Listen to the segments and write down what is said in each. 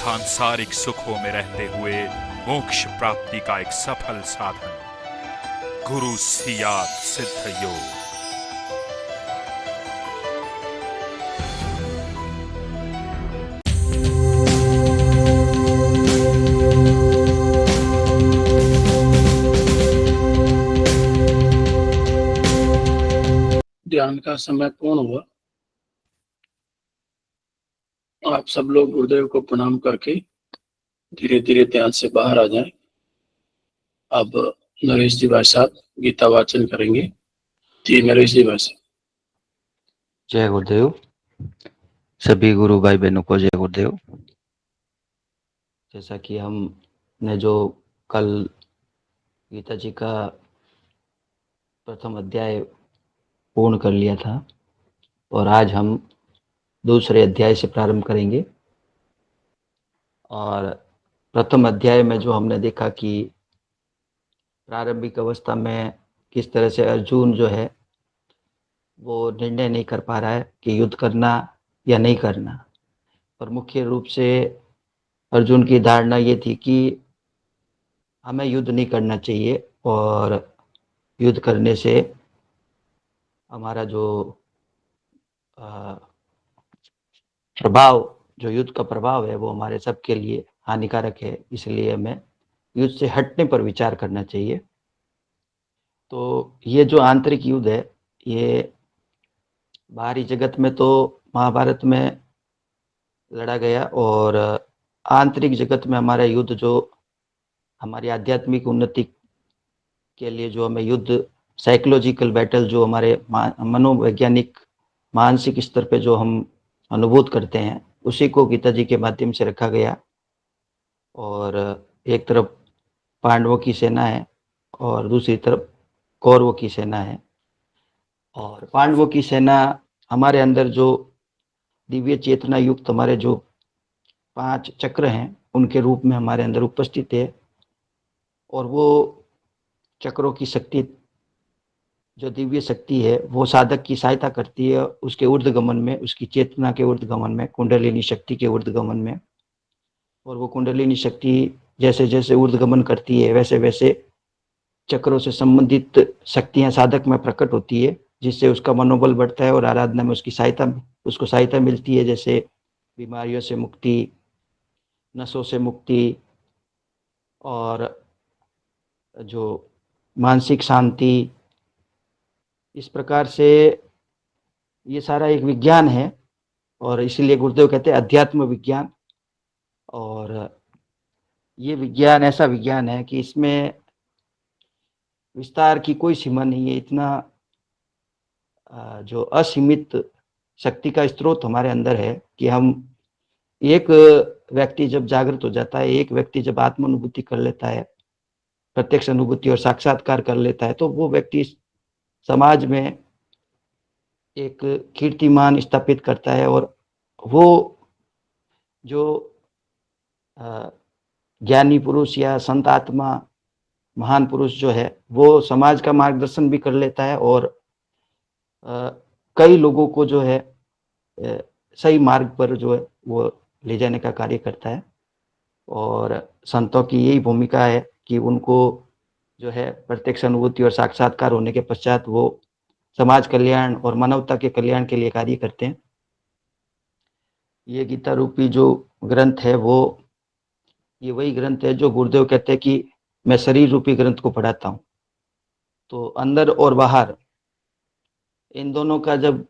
सांसारिक सुखों में रहते हुए मोक्ष प्राप्ति का एक सफल साधन, गुरु सियात सिद्ध योग। ध्यान का समय पूर्ण हुआ। आप सब लोग गुरुदेव को प्रणाम करके धीरे धीरे ध्यान से बाहर आ जाएं। अब नरेश जी भाई साहब गीता वाचन करेंगे। जी नरेश जी भाई साहब। जय गुरुदेव। सभी गुरु भाई बहनों को जय गुरुदेव। जैसा कि हमने जो कल गीता जी का प्रथम अध्याय पूर्ण कर लिया था और आज हम दूसरे अध्याय से प्रारंभ करेंगे। और प्रथम अध्याय में जो हमने देखा कि प्रारंभिक अवस्था में किस तरह से अर्जुन जो है वो निर्णय नहीं कर पा रहा है कि युद्ध करना या नहीं करना। और मुख्य रूप से अर्जुन की धारणा ये थी कि हमें युद्ध नहीं करना चाहिए और युद्ध करने से हमारा जो प्रभाव, जो युद्ध का प्रभाव है वो हमारे सबके लिए हानिकारक है, इसलिए हमें युद्ध से हटने पर विचार करना चाहिए। तो ये जो आंतरिक युद्ध है, ये बाहरी जगत में तो महाभारत में लड़ा गया और आंतरिक जगत में हमारा युद्ध, जो हमारी आध्यात्मिक उन्नति के लिए जो हमें युद्ध, साइकोलॉजिकल बैटल, जो हमारे मनोवैज्ञानिक मानसिक स्तर पे जो हम अनुभूत करते हैं, उसी को गीता जी के माध्यम से रखा गया। और एक तरफ पांडवों की सेना है और दूसरी तरफ कौरवों की सेना है। और पांडवों की सेना हमारे अंदर जो दिव्य चेतना युक्त हमारे जो 5 चक्र हैं उनके रूप में हमारे अंदर उपस्थित है। और वो चक्रों की शक्ति, जो दिव्य शक्ति है, वो साधक की सहायता करती है उसके ऊर्ध्वगमन में, उसकी चेतना के ऊर्ध्वगमन में, कुंडलिनी शक्ति के ऊर्ध्वगमन में। और वो कुंडलिनी शक्ति जैसे जैसे ऊर्ध्वगमन करती है वैसे वैसे चक्रों से संबंधित शक्तियां साधक में प्रकट होती है, जिससे उसका मनोबल बढ़ता है और आराधना में उसको सहायता मिलती है। जैसे बीमारियों से मुक्ति, नशों से मुक्ति, और जो मानसिक शांति। इस प्रकार से ये सारा एक विज्ञान है और इसीलिए गुरुदेव कहते हैं अध्यात्म विज्ञान। और ये विज्ञान ऐसा विज्ञान है कि इसमें विस्तार की कोई सीमा नहीं है। इतना जो असीमित शक्ति का स्रोत हमारे अंदर है कि हम, एक व्यक्ति जब जागृत हो जाता है, एक व्यक्ति जब आत्म अनुभूति कर लेता है, प्रत्यक्ष अनुभूति और साक्षात्कार कर लेता है, तो वो व्यक्ति समाज में एक कीर्तिमान स्थापित करता है। और वो जो ज्ञानी पुरुष या संत आत्मा, महान पुरुष जो है, वो समाज का मार्गदर्शन भी कर लेता है और कई लोगों को जो है सही मार्ग पर जो है वो ले जाने का कार्य करता है। और संतों की यही भूमिका है कि उनको जो है प्रत्यक्ष अनुभूति और साक्षात्कार होने के पश्चात वो समाज कल्याण और मानवता के कल्याण के लिए कार्य करते हैं। ये गीता रूपी जो ग्रंथ है वो ये वही ग्रंथ है जो गुरुदेव कहते हैं कि मैं शरीर रूपी ग्रंथ को पढ़ाता हूँ। तो अंदर और बाहर इन दोनों का जब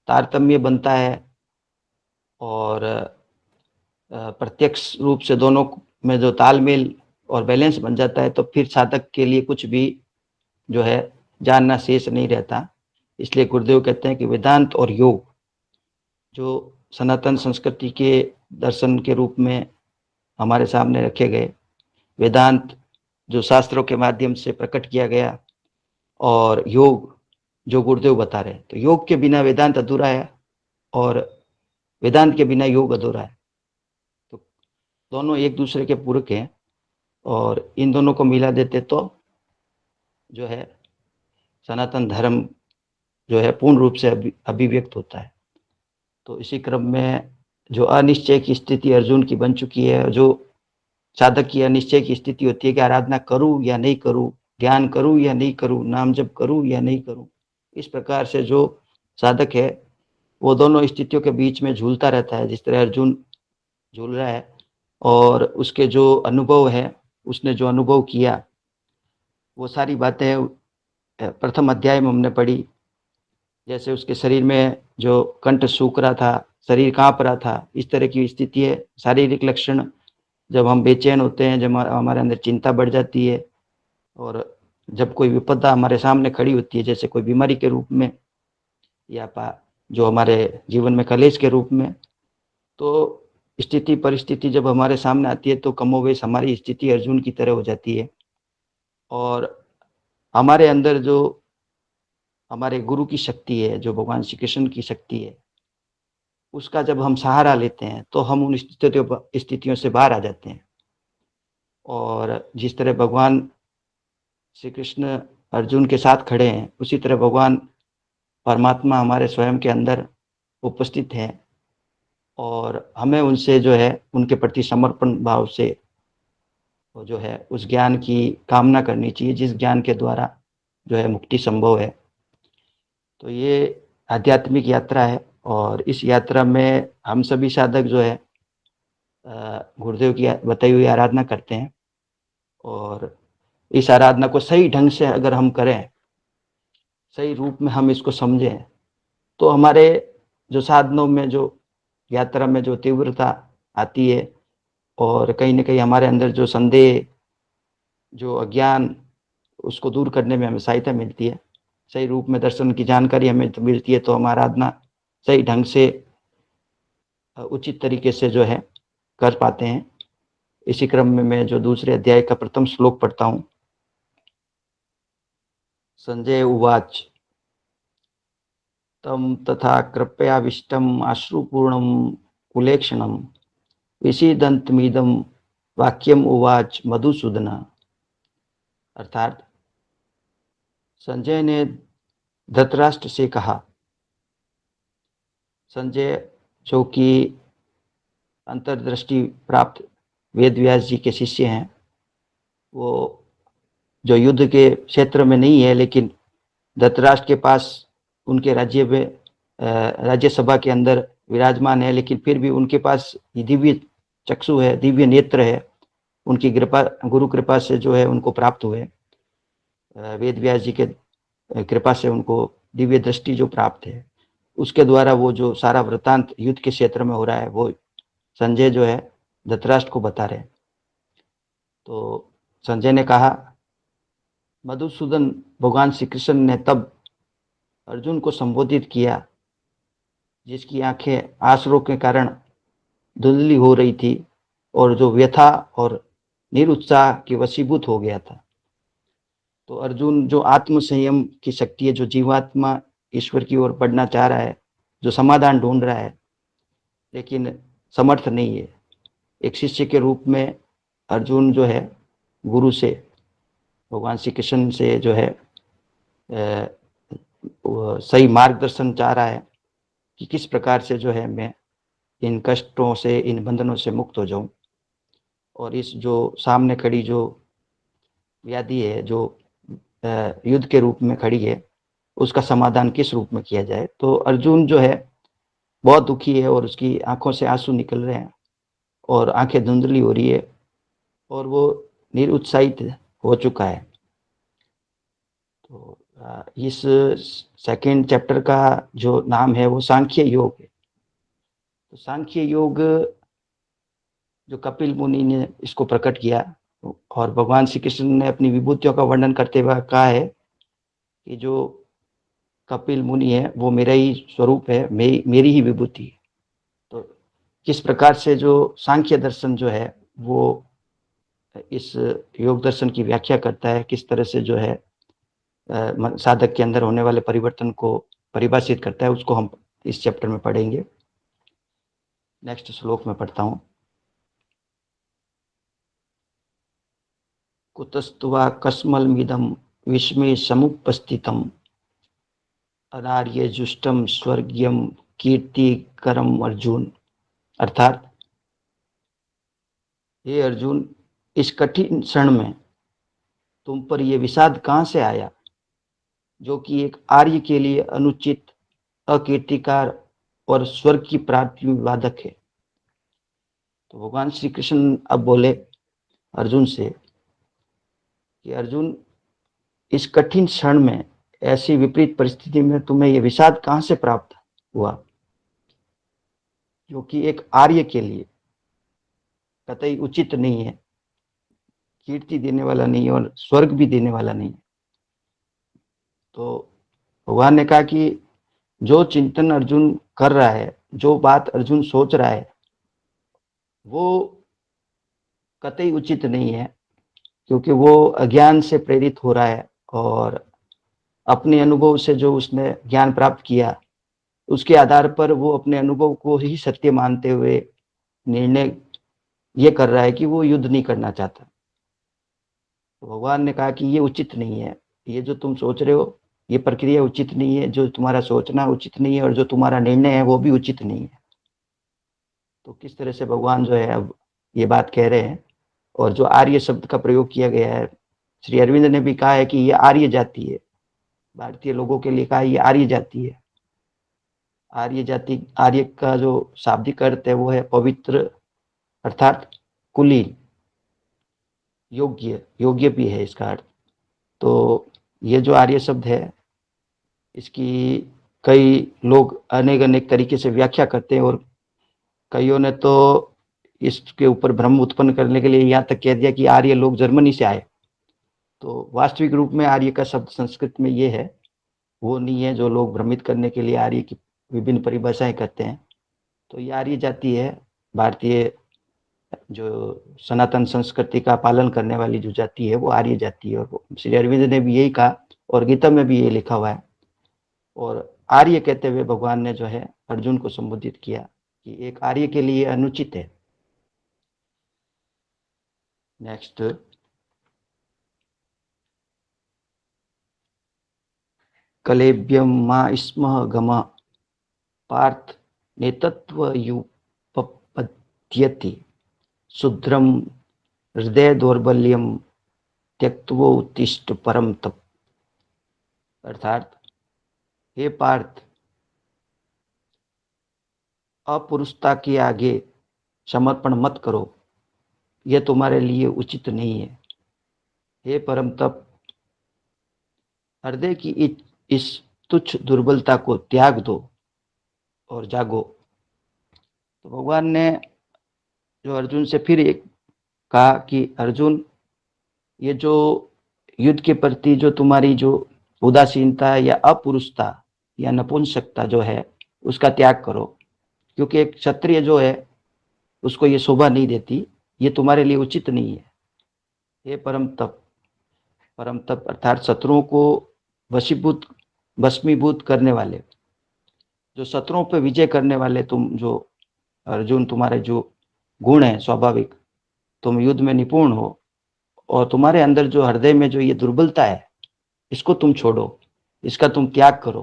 तारतम्य बनता है और प्रत्यक्ष रूप से दोनों में जो तालमेल और बैलेंस बन जाता है, तो फिर साधक के लिए कुछ भी जो है जानना शेष नहीं रहता। इसलिए गुरुदेव कहते हैं कि वेदांत और योग, जो सनातन संस्कृति के दर्शन के रूप में हमारे सामने रखे गए, वेदांत जो शास्त्रों के माध्यम से प्रकट किया गया, और योग जो गुरुदेव बता रहे हैं, तो योग के बिना वेदांत अधूरा है और वेदांत के बिना योग अधूरा है। तो दोनों एक दूसरे के पूरक हैं और इन दोनों को मिला देते तो जो है सनातन धर्म जो है पूर्ण रूप से अभिव्यक्त होता है। तो इसी क्रम में जो अनिश्चय की स्थिति अर्जुन की बन चुकी है, जो साधक की अनिश्चय की स्थिति होती है कि आराधना करूं या नहीं करूं, ध्यान करूं या नहीं करूं, नाम जप करूं या नहीं करूं, इस प्रकार से जो साधक है वो दोनों स्थितियों के बीच में झूलता रहता है, जिस तरह अर्जुन झूल रहा है। और उसके जो अनुभव है, उसने जो अनुभव किया, वो सारी बातें प्रथम अध्याय में हमने पढ़ी। जैसे उसके शरीर में जो कंठ सूख रहा था, शरीर कांप रहा था, इस तरह की स्थिति है। शारीरिक लक्षण, जब हम बेचैन होते हैं, जब हमारे अंदर चिंता बढ़ जाती है, और जब कोई विपदा हमारे सामने खड़ी होती है, जैसे कोई बीमारी के रूप में या जो हमारे जीवन में कलेश के रूप में, तो स्थिति परिस्थिति जब हमारे सामने आती है तो कमोवेश हमारी स्थिति अर्जुन की तरह हो जाती है। और हमारे अंदर जो हमारे गुरु की शक्ति है, जो भगवान श्री कृष्ण की शक्ति है, उसका जब हम सहारा लेते हैं तो हम उन स्थितियों से बाहर आ जाते हैं। और जिस तरह भगवान श्री कृष्ण अर्जुन के साथ खड़े हैं, उसी तरह भगवान परमात्मा हमारे स्वयं के अंदर उपस्थित हैं, और हमें उनसे जो है, उनके प्रति समर्पण भाव से जो है उस ज्ञान की कामना करनी चाहिए, जिस ज्ञान के द्वारा जो है मुक्ति संभव है। तो ये आध्यात्मिक यात्रा है, और इस यात्रा में हम सभी साधक जो है गुरुदेव की बताई हुई आराधना करते हैं। और इस आराधना को सही ढंग से अगर हम करें, सही रूप में हम इसको समझें, तो हमारे जो साधनों में, जो यात्रा में जो तीव्रता आती है, और कहीं ना कहीं हमारे अंदर जो संदेह, जो अज्ञान, उसको दूर करने में हमें सहायता मिलती है। सही रूप में दर्शन की जानकारी हमें मिलती है, तो हम आराधना सही ढंग से उचित तरीके से जो है कर पाते हैं। इसी क्रम में मैं जो दूसरे अध्याय का प्रथम श्लोक पढ़ता हूँ। संजय उवाच तम तथा कृपयाविष्टम आश्रुपूर्णम कुलेक्षणम विषीदन्तमिदं वाक्यम उवाच मधुसूदन। अर्थात संजय ने धृतराष्ट्र से कहा, संजय जो कि अंतर्दृष्टि प्राप्त वेदव्यास जी के शिष्य हैं, वो जो युद्ध के क्षेत्र में नहीं है, लेकिन धृतराष्ट्र के पास उनके राज्य में राज्यसभा के अंदर विराजमान है, लेकिन फिर भी उनके पास दिव्य चक्षु है, दिव्य नेत्र है। उनकी कृपा, गुरु कृपा से जो है उनको प्राप्त हुए, वेदव्यास जी के कृपा से उनको दिव्य दृष्टि जो प्राप्त है, उसके द्वारा वो जो सारा वृतांत युद्ध के क्षेत्र में हो रहा है, वो संजय जो है धृतराष्ट्र को बता रहे। तो संजय ने कहा, मधुसूदन, भगवान श्री कृष्ण ने तब अर्जुन को संबोधित किया जिसकी आंखें आंसुओं के कारण धुंधली हो रही थी, और जो व्यथा और निरुत्साह के वशीभूत हो गया था। तो अर्जुन जो आत्म संयम की शक्ति है, जो जीवात्मा ईश्वर की ओर बढ़ना चाह रहा है, जो समाधान ढूंढ रहा है, लेकिन समर्थ नहीं है। एक शिष्य के रूप में अर्जुन जो है गुरु से, भगवान श्री कृष्ण से जो है सही मार्गदर्शन चाह रहा है कि किस प्रकार से जो है मैं इन कष्टों से, इन बंधनों से मुक्त हो जाऊं, और इस जो सामने खड़ी जो व्याधि है, जो युद्ध के रूप में खड़ी है, उसका समाधान किस रूप में किया जाए। तो अर्जुन जो है बहुत दुखी है, और उसकी आंखों से आंसू निकल रहे हैं, और आंखें धुंधली हो रही है, और वो निरुत्साहित हो चुका है। तो इस सेकेंड चैप्टर का जो नाम है वो सांख्य योग है। तो सांख्य योग जो कपिल मुनि ने इसको प्रकट किया, और भगवान श्री कृष्ण ने अपनी विभूतियों का वर्णन करते हुए कहा है कि जो कपिल मुनि है वो मेरा ही स्वरूप है, मेरी ही विभूति है। तो किस प्रकार से जो सांख्य दर्शन जो है वो इस योग दर्शन की व्याख्या करता है, किस तरह से जो है साधक के अंदर होने वाले परिवर्तन को परिभाषित करता है, उसको हम इस चैप्टर में पढ़ेंगे। नेक्स्ट श्लोक में पढ़ता हूँ। कुतस्तुवा कस्मलमिदं विस्मे समुपस्थितम् अनार्य जुष्टम स्वर्गीयम कीर्तिकरम अर्जुन अर्थात हे अर्जुन, इस कठिन क्षण में तुम पर यह विषाद कहाँ से आया, जो कि एक आर्य के लिए अनुचित, अकीर्तिकार और स्वर्ग की प्राप्ति में बाधक है। तो भगवान श्री कृष्ण अब बोले अर्जुन से कि अर्जुन, इस कठिन क्षण में, ऐसी विपरीत परिस्थिति में तुम्हें यह विषाद कहाँ से प्राप्त हुआ, जो कि एक आर्य के लिए कतई उचित नहीं है, कीर्ति देने वाला नहीं है और स्वर्ग भी देने वाला नहीं है। तो भगवान ने कहा कि जो चिंतन अर्जुन कर रहा है, जो बात अर्जुन सोच रहा है, वो कतई उचित नहीं है, क्योंकि वो अज्ञान से प्रेरित हो रहा है और अपने अनुभव से जो उसने ज्ञान प्राप्त किया, उसके आधार पर वो अपने अनुभव को ही सत्य मानते हुए निर्णय ये कर रहा है कि वो युद्ध नहीं करना चाहता। तो भगवान ने कहा कि ये उचित नहीं है, ये जो तुम सोच रहे हो ये प्रक्रिया उचित नहीं है, जो तुम्हारा सोचना उचित नहीं है और जो तुम्हारा निर्णय है वो भी उचित नहीं है। तो किस तरह से भगवान जो है अब ये बात कह रहे हैं, और जो आर्य शब्द का प्रयोग किया गया है, श्री अरविंद ने भी कहा है कि ये आर्य जाति है, भारतीय लोगों के लिए कहा ये आर्य जाति है। आर्य जाति, आर्य का जो शाब्दिक अर्थ है वो है पवित्र, अर्थात कुलीन, योग्य, योग्य भी है इसका अर्थ। तो ये जो आर्य शब्द है, इसकी कई लोग अनेक अनेक तरीके से व्याख्या करते हैं और कईयों ने तो इसके ऊपर भ्रम उत्पन्न करने के लिए यहाँ तक कह दिया कि आर्य लोग जर्मनी से आए। तो वास्तविक रूप में आर्य का शब्द संस्कृत में ये है, वो नहीं है जो लोग भ्रमित करने के लिए आर्य की विभिन्न परिभाषाएं करते हैं। तो ये आर्य जाति है, भारतीय जो सनातन संस्कृति का पालन करने वाली जो जाति है वो आर्य जाति है। और श्री अरविंद ने भी यही कहा और गीता में भी ये लिखा हुआ है। और आर्य कहते हुए भगवान ने जो है अर्जुन को संबोधित किया कि एक आर्य के लिए अनुचित है। नेक्स्ट, कलेभ्यम मा स्मः गम पार्थ नेतत्वयुपपद्यति शुद्रम हृदय दौर्बल्यम त्यक्त्वा उत्तिष्ठ परम तप। अर्थात हे पार्थ, अपुरुषता के आगे समर्पण मत करो, यह तुम्हारे लिए उचित नहीं है। हे परम तप, हृदय की इस तुच्छ दुर्बलता को त्याग दो और जागो। तो भगवान ने जो अर्जुन से फिर एक कहा कि अर्जुन, ये जो युद्ध के प्रति जो तुम्हारी जो उदासीनता या अपुरुषता या नपुंसकता जो है उसका त्याग करो, क्योंकि एक क्षत्रिय जो है उसको ये शोभा नहीं देती, ये तुम्हारे लिए उचित नहीं है। हे परम तप, परम तप अर्थात शत्रुओं को भस्मीभूत करने वाले, जो शत्रुओं पर विजय करने वाले तुम जो अर्जुन, तुम्हारे जो गुण है स्वाभाविक, तुम युद्ध में निपुण हो और तुम्हारे अंदर जो हृदय में जो ये दुर्बलता है इसको तुम छोड़ो, इसका तुम त्याग करो।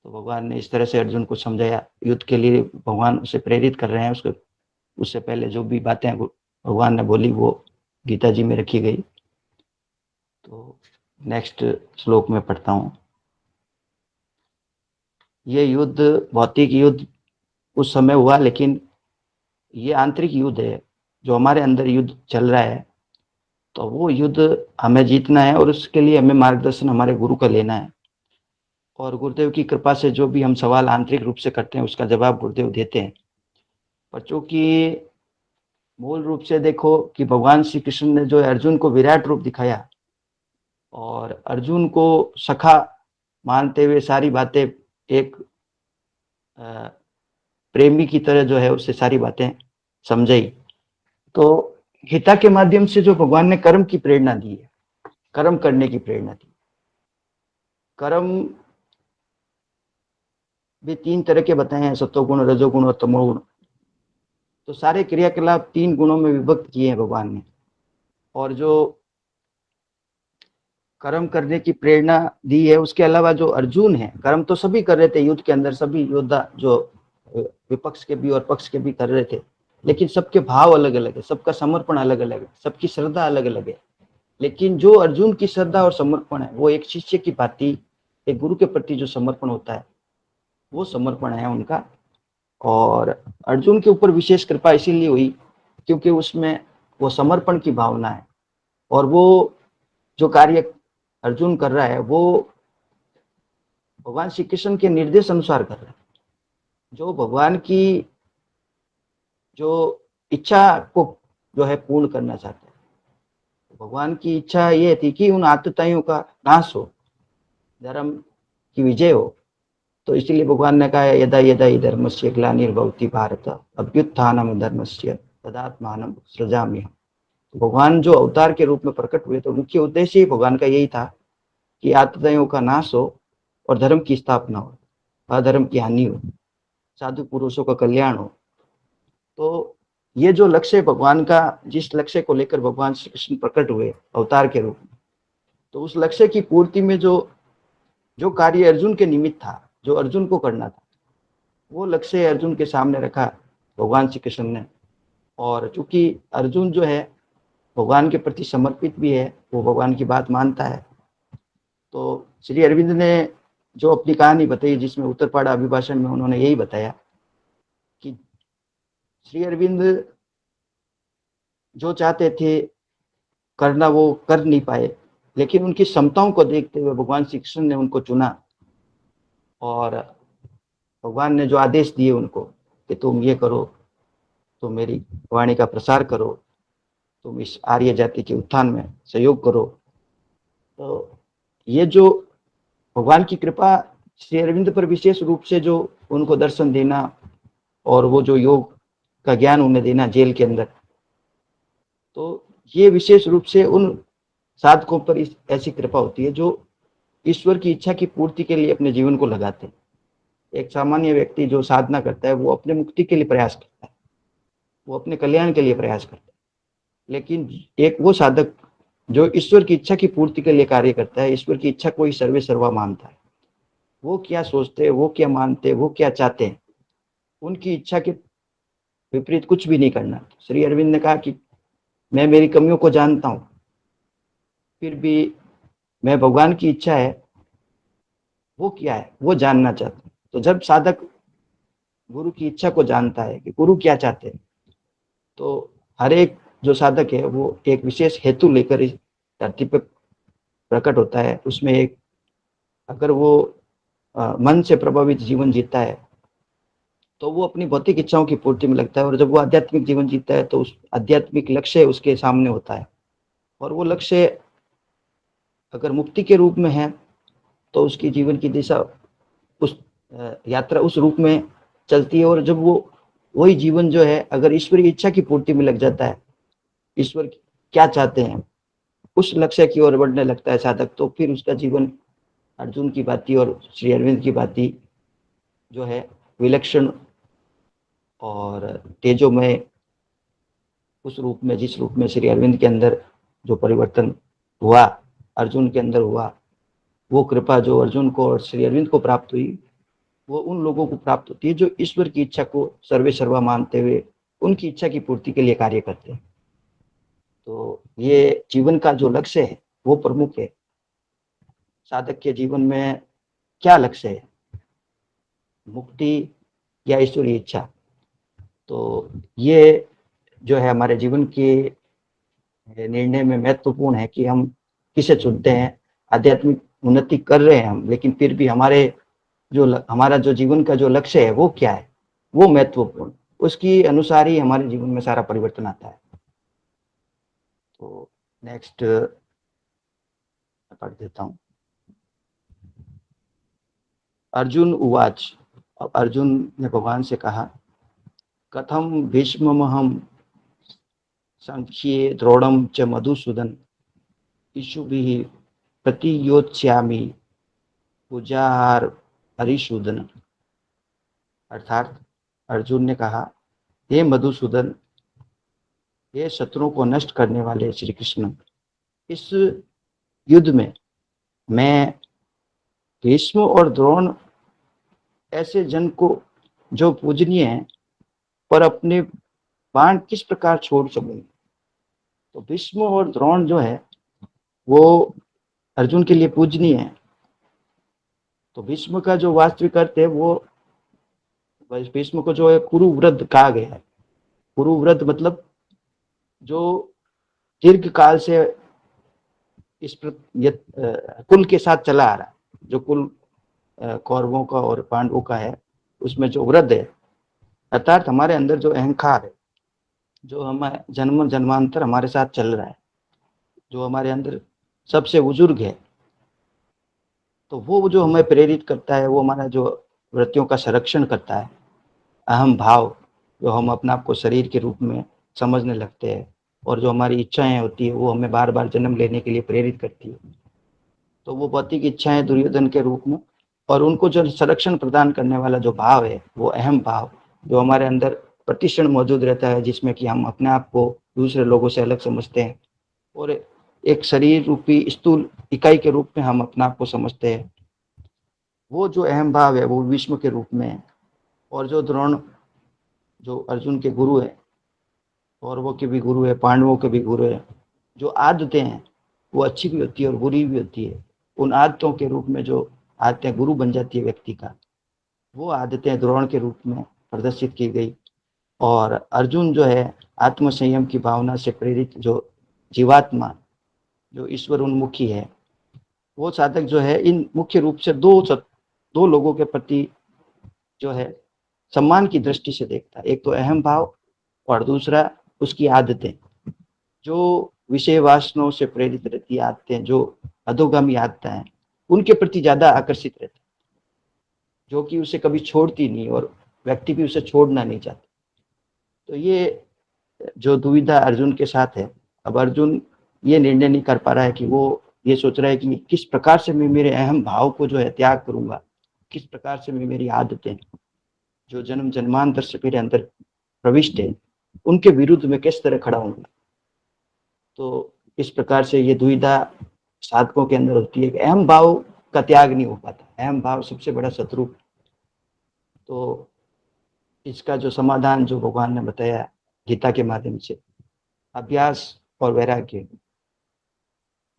तो भगवान ने इस तरह से अर्जुन को समझाया। युद्ध के लिए भगवान उसे प्रेरित कर रहे हैं। उससे पहले जो भी बातें भगवान ने बोली वो गीता जी में रखी गई। तो नेक्स्ट श्लोक में पढ़ता हूँ। ये युद्ध भौतिक युद्ध उस समय हुआ, लेकिन ये आंतरिक युद्ध है जो हमारे अंदर युद्ध चल रहा है। तो वो युद्ध हमें जीतना है और उसके लिए हमें मार्गदर्शन हमारे गुरु का लेना है। और गुरुदेव की कृपा से जो भी हम सवाल आंतरिक रूप से करते हैं उसका जवाब गुरुदेव देते हैं। पर चूंकि मूल रूप से देखो कि भगवान श्री कृष्ण ने जो अर्जुन को विराट रूप दिखाया और अर्जुन को सखा मानते हुए सारी बातें एक प्रेमी की तरह जो है उससे सारी बातें समझाई। तो गीता के माध्यम से जो भगवान ने कर्म की प्रेरणा दी है, कर्म करने की प्रेरणा दी। कर्म भी 3 तरह के बताए हैं, सत्वगुण, रजोगुण और तमोगुण। तो सारे क्रियाकलाप 3 गुणों में विभक्त किए हैं भगवान ने। और जो कर्म करने की प्रेरणा दी है उसके अलावा जो अर्जुन है, कर्म तो सभी कर रहे थे युद्ध के अंदर, सभी योद्धा जो विपक्ष के भी और पक्ष के भी कर रहे थे, लेकिन सबके भाव अलग अलग है, सबका समर्पण अलग अलग है, सबकी श्रद्धा अलग अलग है। लेकिन जो अर्जुन की श्रद्धा और समर्पण है वो एक शिष्य की भांति एक गुरु के प्रति जो समर्पण होता है वो समर्पण है उनका। और अर्जुन के ऊपर विशेष कृपा इसीलिए हुई क्योंकि उसमें वो समर्पण की भावना है, और वो जो कार्य अर्जुन कर रहा है वो भगवान श्री कृष्ण के निर्देश अनुसार कर रहा है। जो भगवान की जो इच्छा को जो है पूर्ण करना चाहते हैं। भगवान की इच्छा ये थी कि उन आतताइयों का नाश हो, धर्म की विजय हो। तो इसलिए भगवान ने कहा यदा यदा हि धर्मस्य ग्लानिर्भवति भारत अभ्युत्थानम धर्मस्य तदात्मानं सृजाम्यहम्। भगवान जो अवतार के रूप में प्रकट हुए तो मुख्य उद्देश्य ही भगवान का यही था कि आतताइयों का नाश हो और धर्म की स्थापना हो, अधर्म की हानि हो, साधु पुरुषों का कल्याण हो। तो ये जो लक्ष्य भगवान का, जिस लक्ष्य को लेकर भगवान श्री कृष्ण प्रकट हुए अवतार के रूप में, तो उस लक्ष्य की पूर्ति में जो कार्य अर्जुन के निमित्त था, जो अर्जुन को करना था, वो लक्ष्य अर्जुन के सामने रखा भगवान श्री कृष्ण ने। और चूंकि अर्जुन जो है भगवान के प्रति समर्पित भी है, वो भगवान की बात मानता है, तो श्री अरविंद ने जो अपनी कहानी बताई जिसमें उत्तरपाड़ा अभिभाषण में उन्होंने यही बताया कि श्री अरविंद जो चाहते थे करना वो कर नहीं पाए, लेकिन उनकी क्षमताओं को देखते हुए भगवान श्री कृष्ण ने उनको चुना और भगवान ने जो आदेश दिए उनको कि तुम ये करो, तुम मेरी वाणी का प्रसार करो, तुम इस आर्य जाति के उत्थान में सहयोग करो। तो ये जो भगवान की कृपा श्री अरविंद पर विशेष रूप से जो उनको दर्शन देना और वो जो योग का ज्ञान उन्हें देना जेल के अंदर, तो ये विशेष रूप से उन साधकों पर ऐसी कृपा होती है जो ईश्वर की इच्छा की पूर्ति के लिए अपने जीवन को लगाते हैं। एक सामान्य व्यक्ति जो साधना करता है वो अपने मुक्ति के लिए प्रयास करता है, वो अपने कल्याण के लिए प्रयास करता है, लेकिन एक वो साधक जो ईश्वर की इच्छा की पूर्ति के लिए कार्य करता है, ईश्वर की इच्छा को ही सर्वे सर्वा मानता है, वो क्या सोचते हैं, वो क्या मानते हैं, वो क्या चाहते हैं, उनकी इच्छा के विपरीत कुछ भी नहीं करना। श्री अरविंद ने कहा कि मैं मेरी कमियों को जानता हूँ, फिर भी मैं भगवान की इच्छा है वो क्या है वो जानना चाहता हूँ। तो जब साधक गुरु की इच्छा को जानता है कि गुरु क्या चाहते हैं, तो हर एक जो साधक है वो एक विशेष हेतु लेकर इस धरती पर प्रकट होता है। उसमें एक अगर वो मन से प्रभावित जीवन जीता है तो वो अपनी भौतिक इच्छाओं की पूर्ति में लगता है, और जब वो आध्यात्मिक जीवन जीता है तो उस आध्यात्मिक लक्ष्य उसके सामने होता है, और वो लक्ष्य अगर मुक्ति के रूप में है तो उसकी जीवन की दिशा उस यात्रा उस रूप में चलती है। और जब वो वही जीवन जो है अगर ईश्वर की इच्छा की पूर्ति में लग जाता है, ईश्वर क्या चाहते हैं उस लक्ष्य की ओर बढ़ने लगता है साधक, तो फिर उसका जीवन अर्जुन की भांति और श्री अरविंद की भांति जो है विलक्षण और तेजोमय उस रूप में, जिस रूप में श्री अरविंद के अंदर जो परिवर्तन हुआ अर्जुन के अंदर हुआ, वो कृपा जो अर्जुन को और श्री अरविंद को प्राप्त हुई वो उन लोगों को प्राप्त होती है जो ईश्वर की इच्छा को सर्वे सर्वा मानते हुए उनकी इच्छा की पूर्ति के लिए कार्य करते हैं। तो ये जीवन का जो लक्ष्य है वो प्रमुख है। साधक के जीवन में क्या लक्ष्य है, मुक्ति या ईश्वरीय इच्छा? तो ये जो है हमारे जीवन के निर्णय में महत्वपूर्ण है कि हम किसे चुनते हैं। आध्यात्मिक उन्नति कर रहे हैं हम, लेकिन फिर भी हमारा जो जीवन का जो लक्ष्य है वो क्या है, वो महत्वपूर्ण, उसकी अनुसार ही हमारे जीवन में सारा परिवर्तन आता है। तो नेक्स्ट पढ़ देता हूँ। अर्जुन उवाच, अर्जुन ने भगवान से कहा, कथम भीष्ममहं संख्ये द्रोणं च मधुसूदन इषुभिः प्रतियोत्स्यामि पूजाहार हरिसूदन। अर्थात अर्जुन ने कहा, हे मधुसूदन, हे शत्रुओं को नष्ट करने वाले श्री कृष्ण, इस युद्ध में मैं भीष्म और द्रोण ऐसे जन को जो पूजनीय है, पर अपने बाण किस प्रकार छोड़ सकेंगे। तो भीष्म और द्रोण जो है वो अर्जुन के लिए पूजनीय है। तो भीष्म का जो वास्तविक अर्थ है वो, भीष्म को जो है कुरुव्रत कहा गया है। कुरुव्रत मतलब जो दीर्घ काल से इस कुल के साथ चला आ रहा है, जो कुल कौरवों का और पांडवों का है, उसमें जो व्रत है, अर्थात हमारे अंदर जो अहंकार है, जो हमारे जन्म जन्मांतर हमारे साथ चल रहा है, जो हमारे अंदर सबसे बुजुर्ग है, तो वो जो हमें प्रेरित करता है, वो हमारा जो वृत्तियों का संरक्षण करता है, अहम भाव, जो हम अपने आप को शरीर के रूप में समझने लगते हैं, और जो हमारी इच्छाएं होती है वो हमें बार बार जन्म लेने के लिए प्रेरित करती है। तो वो भौतिक इच्छाएं दुर्योधन के रूप में, और उनको जो संरक्षण प्रदान करने वाला जो भाव है, वो अहम भाव, जो हमारे अंदर प्रतिक्षण मौजूद रहता है, जिसमें कि हम अपने आप को दूसरे लोगों से अलग समझते हैं, और एक शरीर रूपी स्थूल इकाई के रूप में हम अपने आप को समझते हैं। वो जो अहम भाव है वो विष्णु के रूप में है। और जो द्रोण, जो अर्जुन के गुरु है, कौरवों के भी गुरु है, पांडवों के भी गुरु है, जो आदतें हैं वो अच्छी भी होती है और बुरी भी होती है। उन आदतों के रूप में जो आदतें गुरु बन जाती है व्यक्ति का, वो आदतें द्रोण के रूप में प्रदर्शित की गई। और अर्जुन जो है आत्म संयम की भावना से प्रेरित जो जीवात्मा, जो ईश्वर उन्मुखी है, वो साधक जो है इन मुख्य रूप से दो लोगों के प्रति जो है सम्मान की दृष्टि से देखता है। एक तो अहम भाव, और दूसरा उसकी आदतें, जो विषय वासनाओं से प्रेरित रहती है आदतें, जो अधोगामी आदतें हैं, उनके प्रति ज्यादा आकर्षित रहता है, जो कि उसे कभी छोड़ती नहीं और व्यक्ति भी उसे छोड़ना नहीं चाहता। तो ये जो दुविधा अर्जुन के साथ है, अब अर्जुन ये निर्णय नहीं कर पा रहा है कि वो ये सोच रहा है कि किस प्रकार से मैं मेरे अहम भाव को जो है त्याग करूंगा, किस प्रकार से मैं मेरी आदतें जो जन्म जन्मांतर से मेरे अंदर प्रविष्ट है, उनके विरुद्ध में किस तरह खड़ा हूंगा। तो इस प्रकार से ये दुविधा साधकों के अंदर होती है कि अहम भाव का त्याग नहीं हो पाता, अहम भाव सबसे बड़ा शत्रु। तो इसका जो समाधान जो भगवान ने बताया गीता के माध्यम से, अभ्यास और वैराग्य।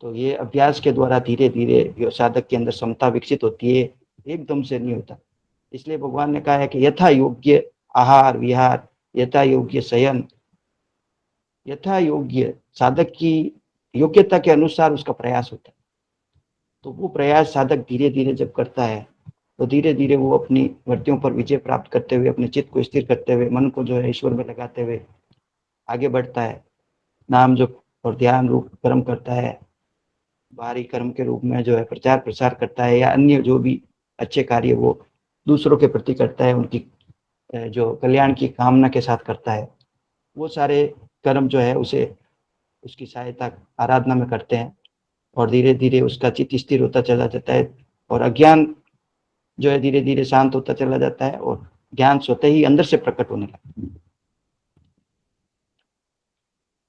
तो ये अभ्यास के द्वारा धीरे धीरे साधक के अंदर समता विकसित होती है, एकदम से नहीं होता। इसलिए भगवान ने कहा है कि यथा योग्य आहार विहार, यथा योग्य शयन, यथा योग्य साधक की योग्यता के अनुसार उसका प्रयास होता है। तो वो प्रयास साधक धीरे धीरे जब करता है, तो धीरे धीरे वो अपनी वृत्तियों पर विजय प्राप्त करते हुए, अपने चित्त को स्थिर करते हुए, मन को जो है ईश्वर में लगाते हुए आगे बढ़ता है। नाम जप और ध्यान रूप कर्म करता है, बाहरी कर्म के रूप में जो है प्रचार प्रसार करता है, या अन्य जो भी अच्छे कार्य वो दूसरों के प्रति करता है, उनकी जो कल्याण की कामना के साथ करता है, वो सारे कर्म जो है उसे उसकी सहायता आराधना में करते हैं। और धीरे धीरे उसका चित्त स्थिर होता चला जाता है, और अज्ञान जो है धीरे धीरे शांत होता चला जाता है, और ज्ञान स्वतः ही अंदर से प्रकट होने लगता है।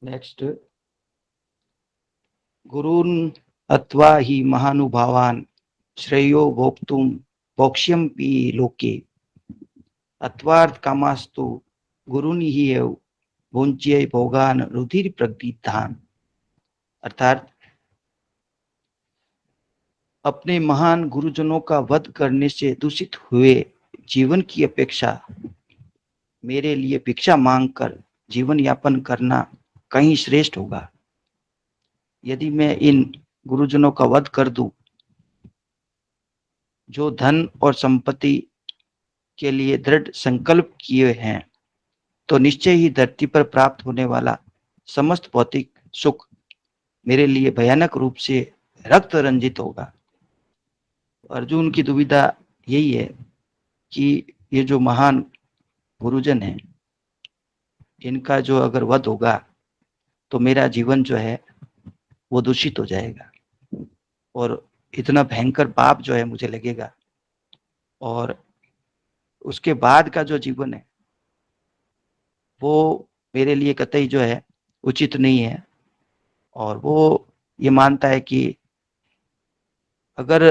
नेक्स्ट, गुरुन् अथवा ही महानुभावान श्रेयो भोक्तुम भोक्ष्यम्पि लोके अथवार्थ कामास्तु गुरुन् ही एव भुंज्य भोगान रुधिर प्रदीधान। अर्थात अपने महान गुरुजनों का वध करने से दूषित हुए जीवन की अपेक्षा मेरे लिए भिक्षा मांगकर जीवन यापन करना कहीं श्रेष्ठ होगा। यदि मैं इन गुरुजनों का वध कर दूं, जो धन और संपत्ति के लिए दृढ़ संकल्प किए हैं, तो निश्चय ही धरती पर प्राप्त होने वाला समस्त भौतिक सुख मेरे लिए भयानक रूप से रक्त रंजित होगा। अर्जुन की दुविधा यही है कि ये जो महान गुरुजन है, इनका जो अगर वध होगा तो मेरा जीवन जो है वो दूषित हो जाएगा, और इतना भयंकर पाप जो है मुझे लगेगा, और उसके बाद का जो जीवन है वो मेरे लिए कतई जो है उचित नहीं है। और वो ये मानता है कि अगर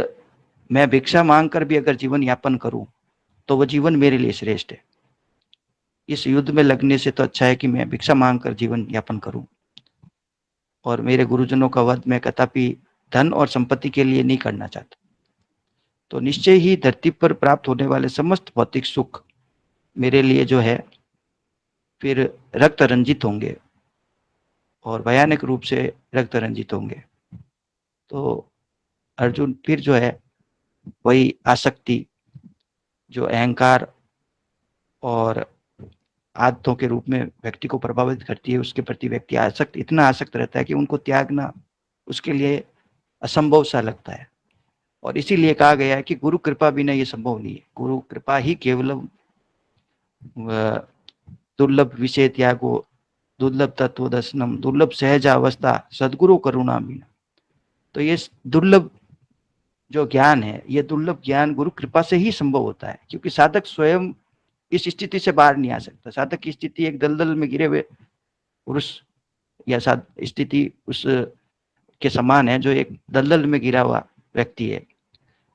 मैं भिक्षा मांग कर भी अगर जीवन यापन करूं, तो वो जीवन मेरे लिए श्रेष्ठ है। इस युद्ध में लगने से तो अच्छा है कि मैं भिक्षा मांगकर जीवन यापन करूं, और मेरे गुरुजनों का वध मैं कदापि धन और संपत्ति के लिए नहीं करना चाहता। तो निश्चय ही धरती पर प्राप्त होने वाले समस्त भौतिक सुख मेरे लिए जो है फिर रक्त रंजित होंगे, और भयानक रूप से रक्त रंजित होंगे। तो अर्जुन फिर जो है वही आसक्ति, जो अहंकार और आदतों के रूप में व्यक्ति को प्रभावित करती है, उसके प्रति व्यक्ति इतना आसक्त रहता है कि उनको त्यागना उसके लिए असंभव सा लगता है। और इसीलिए कहा गया है कि गुरु कृपा बिना ये संभव नहीं है। गुरु कृपा ही केवलम दुर्लभ विषय त्यागो, दुर्लभ तत्व दर्शनम, दुर्लभ सहजावस्था, सदगुरु करुणा बिना। तो ये दुर्लभ जो ज्ञान है, ये दुर्लभ ज्ञान गुरु कृपा से ही संभव होता है, क्योंकि साधक स्वयं इस स्थिति से बाहर नहीं आ सकता। साधक की स्थिति एक दलदल में गिरे हुए पुरुष या स्थिति उस के समान है, जो एक दलदल में गिरा हुआ व्यक्ति है।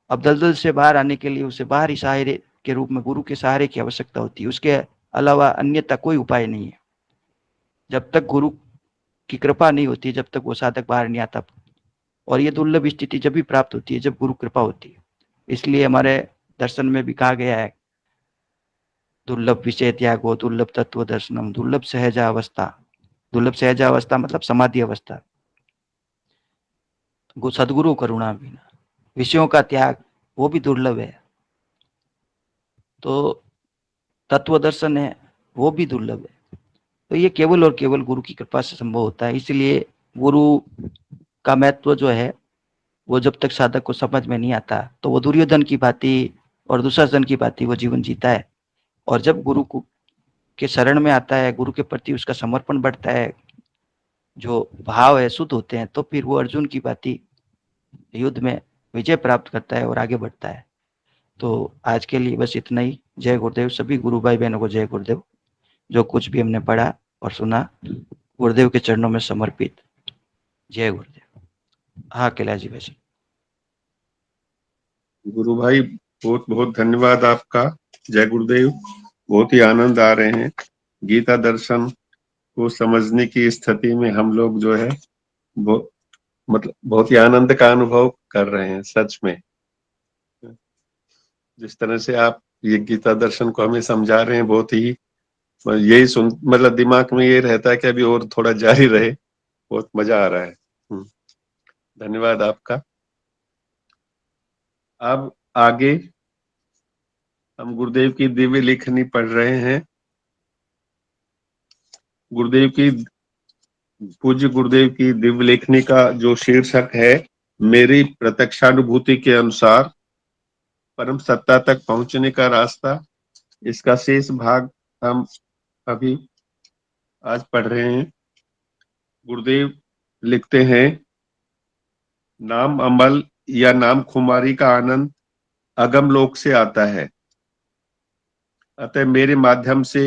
अब दलदल से बाहर आने के लिए उसे बाहरी सहारे के रूप में गुरु के सहारे की आवश्यकता होती है, उसके अलावा अन्यथा कोई उपाय नहीं है। जब तक गुरु की कृपा नहीं होती, जब तक वो साधक बाहर नहीं आता। और ये दुर्लभ स्थिति जब भी प्राप्त होती है जब गुरु कृपा होती है। इसलिए हमारे दर्शन में भी कहा गया है, दुर्लभ विषय त्यागो, दुर्लभ तत्व दर्शनम, दुर्लभ सहजावस्था। दुर्लभ सहजावस्था मतलब समाधि अवस्था। सदगुरु करुणा बिना, विषयों का त्याग वो भी दुर्लभ है। तो तत्व दर्शन है वो भी दुर्लभ है। तो ये केवल और केवल गुरु की कृपा से संभव होता है। इसलिए गुरु का महत्व जो है वो जब तक साधक को समझ में नहीं आता, तो वो दुर्योधन की भांति और दुशासन की भांति वो जीवन जीता है। और जब गुरु को के शरण में आता है, गुरु के प्रति उसका समर्पण बढ़ता है, जो भाव है शुद्ध होते हैं, तो फिर वो अर्जुन की भांति युद्ध में विजय प्राप्त करता है और आगे बढ़ता है। तो आज के लिए बस इतना ही। जय गुरुदेव। सभी गुरु भाई बहनों को जय गुरुदेव। जो कुछ भी हमने पढ़ा और सुना गुरुदेव के चरणों में समर्पित। जय गुरुदेव। हाँ कैलाश जी भाई। गुरु भाई बहुत बहुत धन्यवाद आपका। जय गुरुदेव। बहुत ही आनंद आ रहे हैं। गीता दर्शन को समझने की स्थिति में हम लोग जो है बहुत ही आनंद का अनुभव कर रहे हैं सच में। जिस तरह से आप ये गीता दर्शन को हमें समझा रहे हैं, बहुत ही यही सुन मतलब दिमाग में ये रहता है कि अभी और थोड़ा जारी रहे। बहुत मजा आ रहा है। धन्यवाद आपका। अब आगे हम गुरुदेव की दिव्य लेखनी पढ़ रहे हैं। गुरुदेव की पूज्य गुरुदेव की दिव्य लेखनी का जो शीर्षक है, मेरी प्रत्यक्षानुभूति के अनुसार परम सत्ता तक पहुंचने का रास्ता। इसका शेष भाग हम अभी आज पढ़ रहे हैं। गुरुदेव लिखते हैं, नाम अमल या नाम खुमारी का आनंद अगम लोक से आता है। अतः मेरे माध्यम से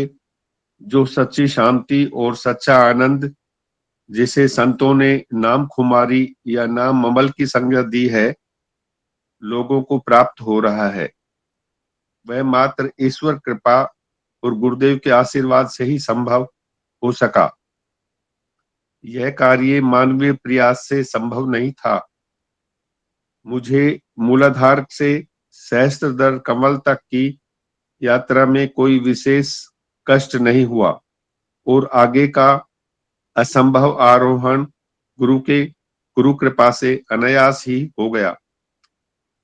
जो सच्ची शांति और सच्चा आनंद, जिसे संतों ने नाम खुमारी या नाम अमल की संज्ञा दी है, लोगों को प्राप्त हो रहा है, वह मात्र ईश्वर कृपा और गुरुदेव के आशीर्वाद से ही संभव हो सका। यह कार्य मानवीय प्रयास से संभव नहीं था। मुझे मूलाधार से सहस्त्रदर कमल तक की यात्रा में कोई विशेष कष्ट नहीं हुआ और आगे का असंभव आरोहण गुरु कृपा से अनायास ही हो गया।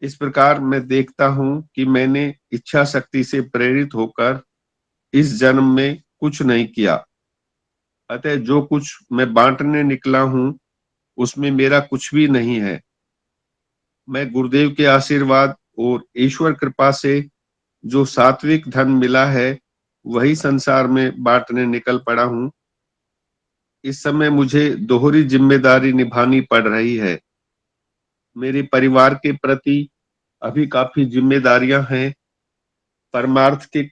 इस प्रकार मैं देखता हूं कि मैंने इच्छा शक्ति से प्रेरित होकर इस जन्म में कुछ नहीं किया। अतः जो कुछ मैं बांटने निकला हूं उसमें मेरा कुछ भी नहीं है। मैं गुरुदेव के आशीर्वाद और ईश्वर कृपा से जो सात्विक धन मिला है वही संसार में बांटने निकल पड़ा हूं। इस समय मुझे दोहरी जिम्मेदारी निभानी पड़ रही है। मेरे परिवार के प्रति अभी काफी जिम्मेदारियां हैं। परमार्थ के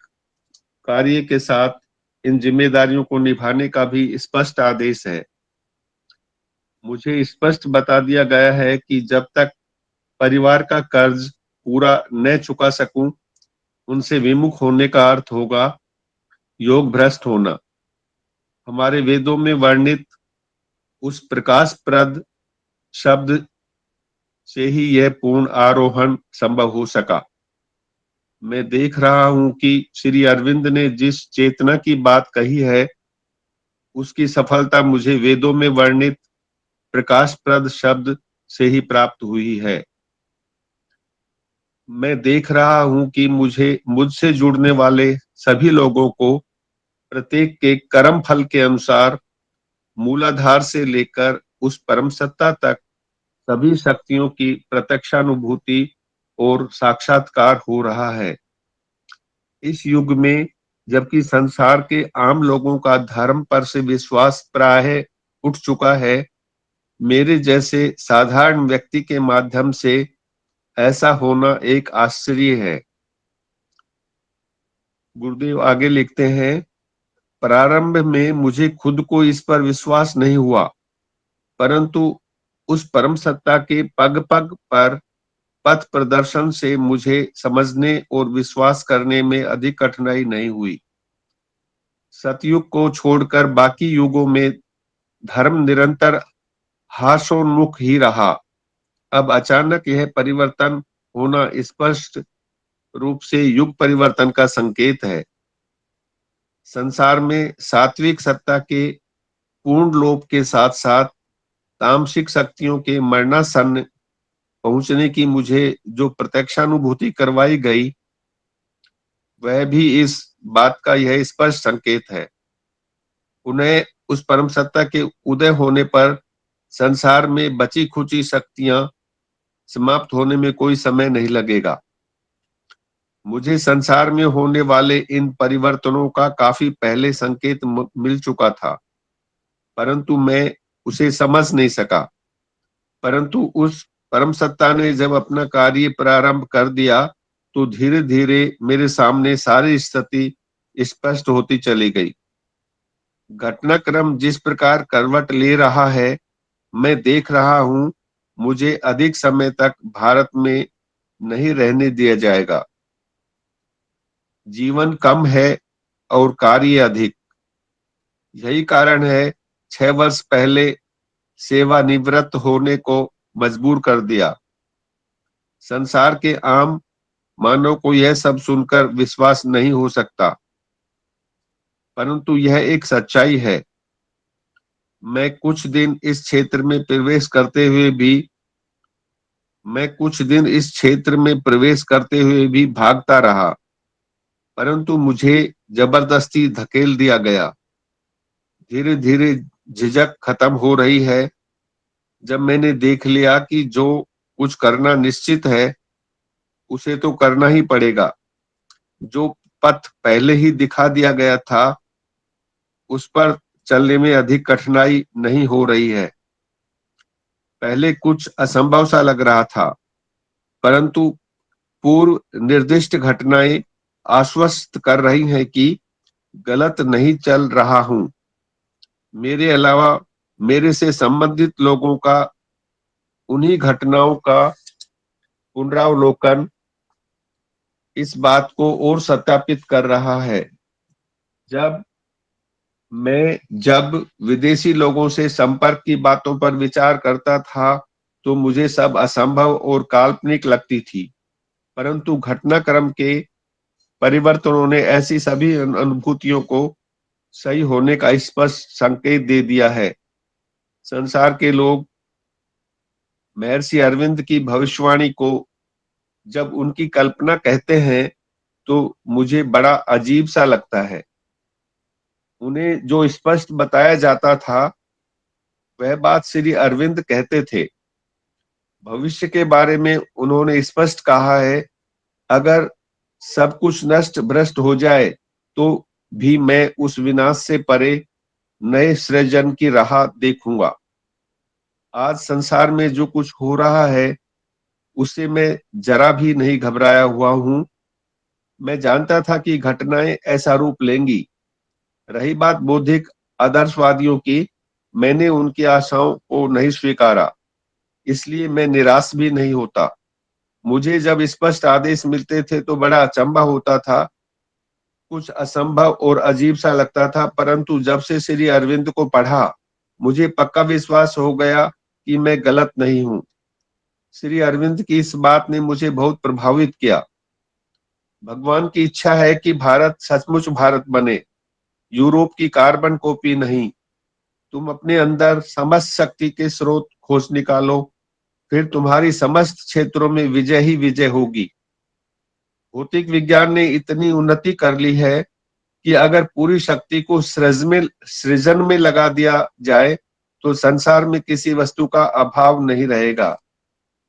कार्य के साथ इन जिम्मेदारियों को निभाने का भी स्पष्ट आदेश है। मुझे स्पष्ट बता दिया गया है कि जब तक परिवार का कर्ज पूरा न चुका सकूं, उनसे विमुख होने का अर्थ होगा योग भ्रष्ट होना। हमारे वेदों में वर्णित उस प्रकाशप्रद शब्द से ही यह पूर्ण आरोहण संभव हो सका। मैं देख रहा हूं कि श्री अरविंद ने जिस चेतना की बात कही है उसकी सफलता मुझे वेदों में वर्णित प्रकाशप्रद शब्द से ही प्राप्त हुई है। मैं देख रहा हूं कि मुझसे जुड़ने वाले सभी लोगों को प्रत्येक के कर्म फल के अनुसार मूलाधार से लेकर उस परम सत्ता तक सभी शक्तियों की प्रत्यक्षानुभूति और साक्षात्कार हो रहा है। इस युग में जबकि संसार के आम लोगों का धर्म पर से विश्वास प्राय उठ चुका है, मेरे जैसे साधारण व्यक्ति के माध्यम से ऐसा होना एक आश्चर्य है। गुरुदेव आगे लिखते हैं, प्रारंभ में मुझे खुद को इस पर विश्वास नहीं हुआ, परंतु उस परम सत्ता के पग पग पर पथ प्रदर्शन से मुझे समझने और विश्वास करने में अधिक कठिनाई नहीं हुई। सतयुग को छोड़कर बाकी युगों में धर्म निरंतर हास्योन्मुख ही रहा। अब अचानक यह परिवर्तन होना स्पष्ट रूप से युग परिवर्तन का संकेत है। संसार में सात्विक सत्ता के पूर्ण लोप के साथ साथ तामसिक शक्तियों के मरणासन्न पहुंचने की मुझे जो प्रत्यक्षानुभूति करवाई गई वह भी इस बात का यह स्पष्ट संकेत है। उन्हें उस परम सत्ता के उदय होने पर संसार में बची खुची शक्तियां समाप्त होने में कोई समय नहीं लगेगा। मुझे संसार में होने वाले इन परिवर्तनों का काफी पहले संकेत मिल चुका था, परंतु मैं उसे समझ नहीं सका। परंतु उस परम सत्ता ने जब अपना कार्य प्रारंभ कर दिया तो धीरे धीरे मेरे सामने सारी स्थिति स्पष्ट होती चली गई। घटनाक्रम जिस प्रकार करवट ले रहा है, मैं देख रहा हूं मुझे अधिक समय तक भारत में नहीं रहने दिया जाएगा। जीवन कम है और कार्य अधिक। यही कारण है 6 वर्ष पहले सेवानिवृत्त होने को मजबूर कर दिया। संसार के आम मानव को यह सब सुनकर विश्वास नहीं हो सकता, परंतु यह एक सच्चाई है। मैं कुछ दिन इस क्षेत्र में प्रवेश करते हुए भी भागता रहा, परंतु मुझे जबरदस्ती धकेल दिया गया। धीरे धीरे झिझक खत्म हो रही है जब मैंने देख लिया कि जो कुछ करना निश्चित है उसे तो करना ही पड़ेगा। जो पथ पहले ही दिखा दिया गया था उस पर चलने में अधिक कठिनाई नहीं हो रही है। पहले कुछ असंभव सा लग रहा था, परंतु पूर्व निर्दिष्ट घटनाएं आश्वस्त कर रही हैं कि गलत नहीं चल रहा हूं। मेरे अलावा मेरे से संबंधित लोगों का उन्हीं घटनाओं का पुनरावलोकन इस बात को और सत्यापित कर रहा है। जब विदेशी लोगों से संपर्क की बातों पर विचार करता था तो मुझे सब असंभव और काल्पनिक लगती थी, परंतु घटनाक्रम के परिवर्तनों ने ऐसी सभी अनुभूतियों को सही होने का स्पष्ट संकेत दे दिया है। संसार के लोग महर्षि अरविंद की भविष्यवाणी को जब उनकी कल्पना कहते हैं तो मुझे बड़ा अजीब सा लगता है। उन्हें जो स्पष्ट बताया जाता था वह बात श्री अरविंद कहते थे। भविष्य के बारे में उन्होंने स्पष्ट कहा है, अगर सब कुछ नष्ट भ्रष्ट हो जाए तो भी मैं उस विनाश से परे नए सृजन की राह देखूंगा। आज संसार में जो कुछ हो रहा है उससे मैं जरा भी नहीं घबराया हुआ हूं। मैं जानता था कि घटनाएं ऐसा रूप लेंगी। रही बात बौद्धिक आदर्शवादियों की, मैंने उनकी आशाओं को नहीं स्वीकारा, इसलिए मैं निराश भी नहीं होता। मुझे जब स्पष्ट आदेश मिलते थे तो बड़ा अचंभा होता था, कुछ असंभव और अजीब सा लगता था, परंतु जब से श्री अरविंद को पढ़ा मुझे पक्का विश्वास हो गया कि मैं गलत नहीं हूँ। श्री अरविंद की इस बात ने मुझे बहुत प्रभावित किया। भगवान की इच्छा है कि भारत सचमुच भारत बने, यूरोप की कार्बन कॉपी नहीं। तुम अपने अंदर समस्त शक्ति के स्रोत खोज निकालो, फिर तुम्हारी समस्त क्षेत्रों में विजय ही विजय होगी। भौतिक विज्ञान ने इतनी उन्नति कर ली है कि अगर पूरी शक्ति को सृजन में लगा दिया जाए तो संसार में किसी वस्तु का अभाव नहीं रहेगा।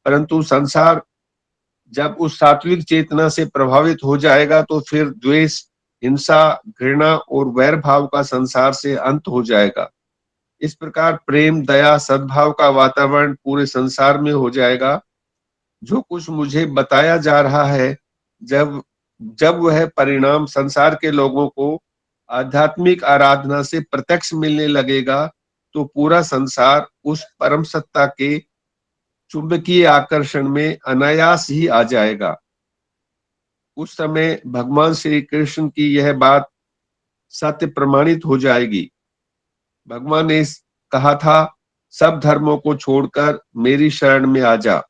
परंतु संसार जब उस सात्विक चेतना से प्रभावित हो जाएगा तो फिर द्वेष, हिंसा, घृणा और वैर भाव का संसार से अंत हो जाएगा। इस प्रकार प्रेम, दया, सद्भाव का वातावरण पूरे संसार में हो जाएगा। जो कुछ मुझे बताया जा रहा है, जब जब वह परिणाम संसार के लोगों को आध्यात्मिक आराधना से प्रत्यक्ष मिलने लगेगा तो पूरा संसार उस परम सत्ता के चुंबकीय आकर्षण में अनायास ही आ जाएगा। उस समय भगवान श्री कृष्ण की यह बात सत्य प्रमाणित हो जाएगी। भगवान ने कहा था, सब धर्मों को छोड़कर मेरी शरण में आ जा,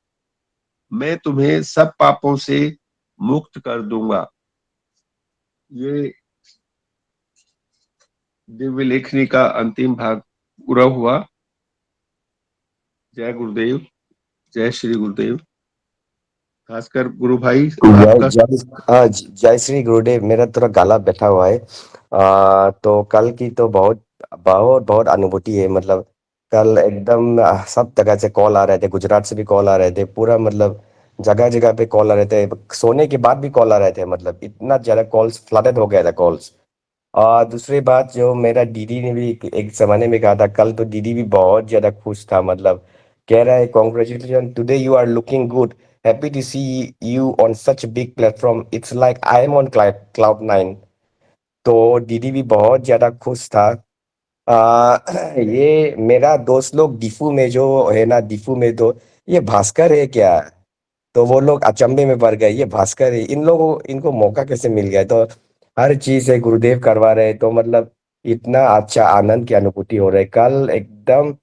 मैं तुम्हें सब पापों से मुक्त कर दूंगा। ये दिव्य लेखनी का अंतिम भाग पूरा हुआ। जय गुरुदेव, जय श्री गुरुदेव। खासकर गुरु भाई आपका जय श्री गुरुदेव। मेरा थोड़ा गला बैठा हुआ है। तो कल की तो बहुत बहुत बहुत अनुभूति है। मतलब कल एकदम सब जगह से कॉल आ रहे थे, गुजरात से भी कॉल आ रहे थे, पूरा मतलब जगह जगह पे कॉल आ रहे थे, सोने के बाद भी कॉल आ रहे थे। मतलब इतना ज्यादा कॉल्स फ्लडेड हो गया था कॉल्स। और दूसरी बात, जो मेरा दीदी ने भी एक जमाने में कहा था, कल तो दीदी भी बहुत ज्यादा खुश था। मतलब कह रहा है, congratulation today, you are looking good, happy to see you on such big platform, it's like I am on cloud nine. तो दीदी भी बहुत ज्यादा खुश था। ये मेरा दोस्त लोग डिफू में जो है ना, डिफू में तो ये भास्कर है क्या? तो वो लोग अचंभे में पड़ गए, ये भास्कर है, इन लोगों इनको मौका कैसे मिल गया? तो हर चीज है गुरुदेव करवा रहे, तो मतलब इतना अच्छा आनंद की अनुभूति हो रही है। कल एकदम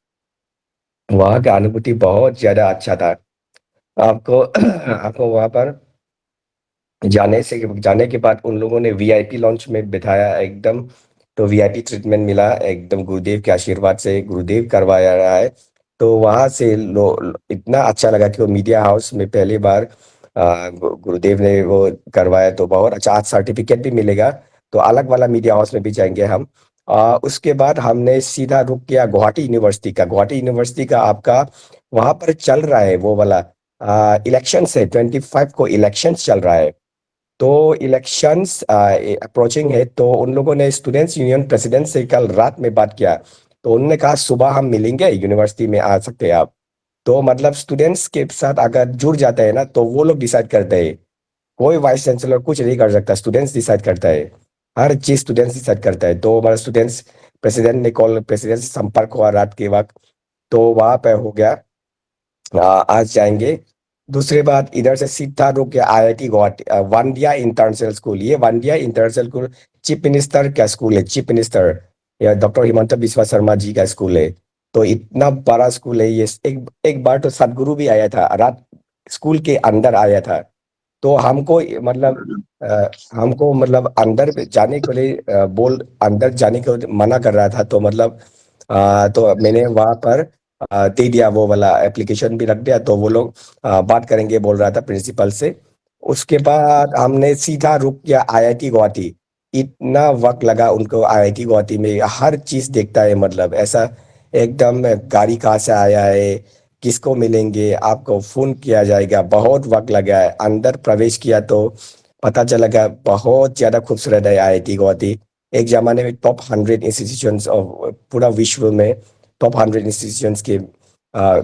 वहां का अनुभूति बहुत ज्यादा अच्छा था। आपको आपको वहां पर जाने के बाद उन लोगों ने वीआईपी लॉन्च में बिठाया एकदम। तो वीआईपी ट्रीटमेंट मिला एकदम, गुरुदेव के आशीर्वाद से गुरुदेव करवाया रहा है। तो वहां से इतना अच्छा लगा कि वो मीडिया हाउस में पहली बार गुरुदेव ने वो करवाया, तो बहुत अच्छा। आज सर्टिफिकेट भी मिलेगा, तो अलग वाला मीडिया हाउस में भी जाएंगे हम। उसके बाद हमने सीधा रुक किया गुवाहाटी यूनिवर्सिटी का। गुवाहाटी यूनिवर्सिटी का आपका वहां पर चल रहा है वो वाला इलेक्शन है, 25 को इलेक्शन चल रहा है। तो इलेक्शंस अप्रोचिंग है, तो उन लोगों ने स्टूडेंट्स यूनियन प्रेसिडेंट से कल रात में बात किया। तो उन्होंने कहा सुबह हम मिलेंगे, यूनिवर्सिटी में आ सकते हैं आप। तो मतलब स्टूडेंट्स के साथ अगर जुड़ जाते हैं ना, तो वो लोग डिसाइड करते हैं। कोई वाइस चांसलर कुछ नहीं कर सकता, स्टूडेंट्स डिसाइड करता है। हर चीज स्टूडेंट्स डिसाइड करता है। तो हमारा स्टूडेंट्स प्रेसिडेंट ने कॉल, प्रेसिडेंट से संपर्क हुआ रात के वक्त, तो वहां पे हो गया। आज जाएंगे। दूसरी बात, इधर से सीधा रुक गया आईआईटी गुवाहाटी, वनडिया इंटरनेशनल स्कूल। ये वनडिया इंटरनेशनल स्कूल चीफ मिनिस्टर का स्कूल है, चीफ मिनिस्टर या डॉक्टर हिमंता बिस्वा शर्मा जी का स्कूल है। तो इतना बड़ा स्कूल है ये। एक बार तो सदगुरु भी आया था, रात स्कूल के अंदर आया था। तो हमको मतलब हमको मतलब अंदर जाने के लिए अंदर जाने को मना कर रहा था। तो मतलब तो मैंने वहां पर दे दिया, वो वाला एप्लीकेशन भी रख दिया। तो वो लोग बात करेंगे बोल रहा था प्रिंसिपल से। उसके बाद हमने सीधा रुक किया आईआईटी गुवाहाटी। इतना वक्त लगा उनको आईआईटी गुवाहाटी में, हर चीज देखता है। मतलब ऐसा एकदम गाड़ी कहाँ से आया है, किसको मिलेंगे, आपको फोन किया जाएगा। बहुत वक्त लगा है। अंदर प्रवेश किया तो पता चला कि बहुत ज्यादा खूबसूरत है आईआईटी गुवाहाटी। एक जमाने में टॉप 100 इंस्टीट्यूशंस ऑफ पूरा विश्व में, टॉप 100 इंस्टीट्यूशंस के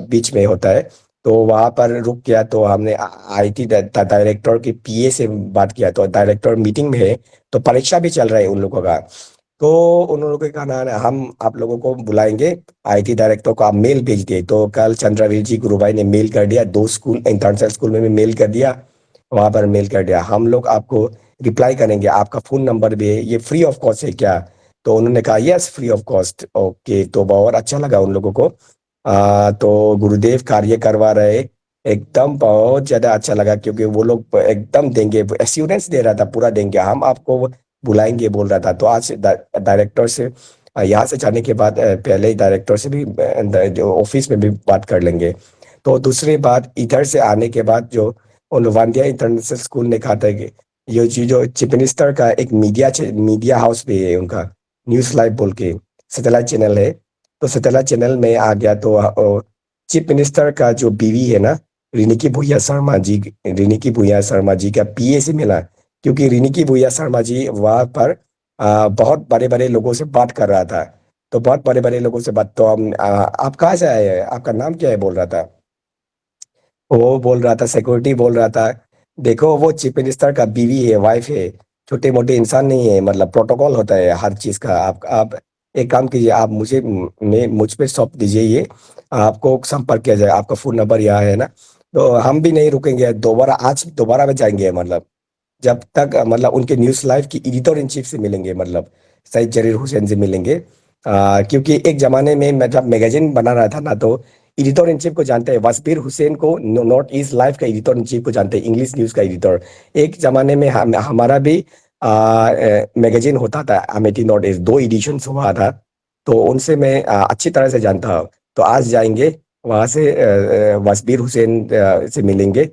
बीच में होता है। तो वहां पर रुक गया। तो हमने आईटी डायरेक्टर के पीए से बात किया। तो डायरेक्टर मीटिंग में है, तो परीक्षा भी चल रहा है उन लोगों का। तो उन लोगों के कहना है हम आप लोगों को बुलाएंगे, आईटी डायरेक्टर को आप मेल भेज दिए। तो कल चंद्रवीर जी गुरु भाई ने मेल कर दिया, 2 स्कूल इंटरनेशनल स्कूल में भी मेल कर दिया, वहां पर मेल कर दिया, हम लोग आपको रिप्लाई करेंगे, आपका फोन नंबर भी है, ये फ्री ऑफ कॉस्ट है क्या? तो उन्होंने कहा yes free of cost. Okay, तो बहुत अच्छा लगा उन लोगों को। तो गुरुदेव कार्य करवा रहे, एकदम बहुत ज्यादा अच्छा लगा, क्योंकि वो लोग एकदम देंगे, एश्योरेंस दे रहा था पूरा देंगे, हम आपको बुलाएंगे बोल रहा था। तो आज डायरेक्टर से यहाँ से जाने के बाद पहले ही डायरेक्टर से भी जो ऑफिस में भी बात कर लेंगे। तो दूसरी बात, इधर से आने के बाद जो उन वांडिया इंटरनेशनल स्कूल ने कहा था कि ये जो चीफ मिनिस्टर का एक मीडिया हाउस भी है उनका, न्यूज लाइव बोल के सैटेलाइट चैनल है। तो सैटेलाइट चैनल में आ गया, तो चीफ मिनिस्टर का जो बीवी है ना, रिनिकी भूया शर्मा जी का पीए से मिला, क्योंकि रिनिकी भूया शर्मा जी वहां पर बहुत बड़े बड़े लोगों से बात कर रहा था। तो बहुत बड़े बड़े लोगों से बात, तो हम आप कहाँ से आए हैं, आपका नाम क्या है बोल रहा था, वो बोल रहा था, सिक्योरिटी बोल रहा था, देखो वो चीफ मिनिस्टर का बीवी है, वाइफ है, छोटे मोटे इंसान नहीं है, मतलब प्रोटोकॉल होता है हर चीज का। आप एक काम कीजिए, आप मुझ पे सौंप दीजिए, ये आपको संपर्क किया जाए, आपका फोन नंबर यहाँ है ना। तो हम भी नहीं रुकेंगे, आज दोबारा में जाएंगे, मतलब जब तक मतलब उनके न्यूज लाइव की एडिटर इन चीफ से मिलेंगे, मतलब सईद जरीर हुसैन से मिलेंगे। क्योंकि एक जमाने में मैं जब मैगजीन बना रहा था ना, तो एडिटर इन चीफ को जानते हैं, वासबीर हुसैन को, नॉर्थ ईस्ट लाइव का एडिटर इन चीफ को जानते हैं, इंग्लिश न्यूज का एडिटर। एक जमाने में हमारा भी मैगजीन होता था, अमेठी नॉर्थ ईस्ट, 2 एडिशन हुआ था, तो उनसे मैं अच्छी तरह से जानता हूँ। तो आज जाएंगे वहां से, वासबीर हुसैन से मिलेंगे।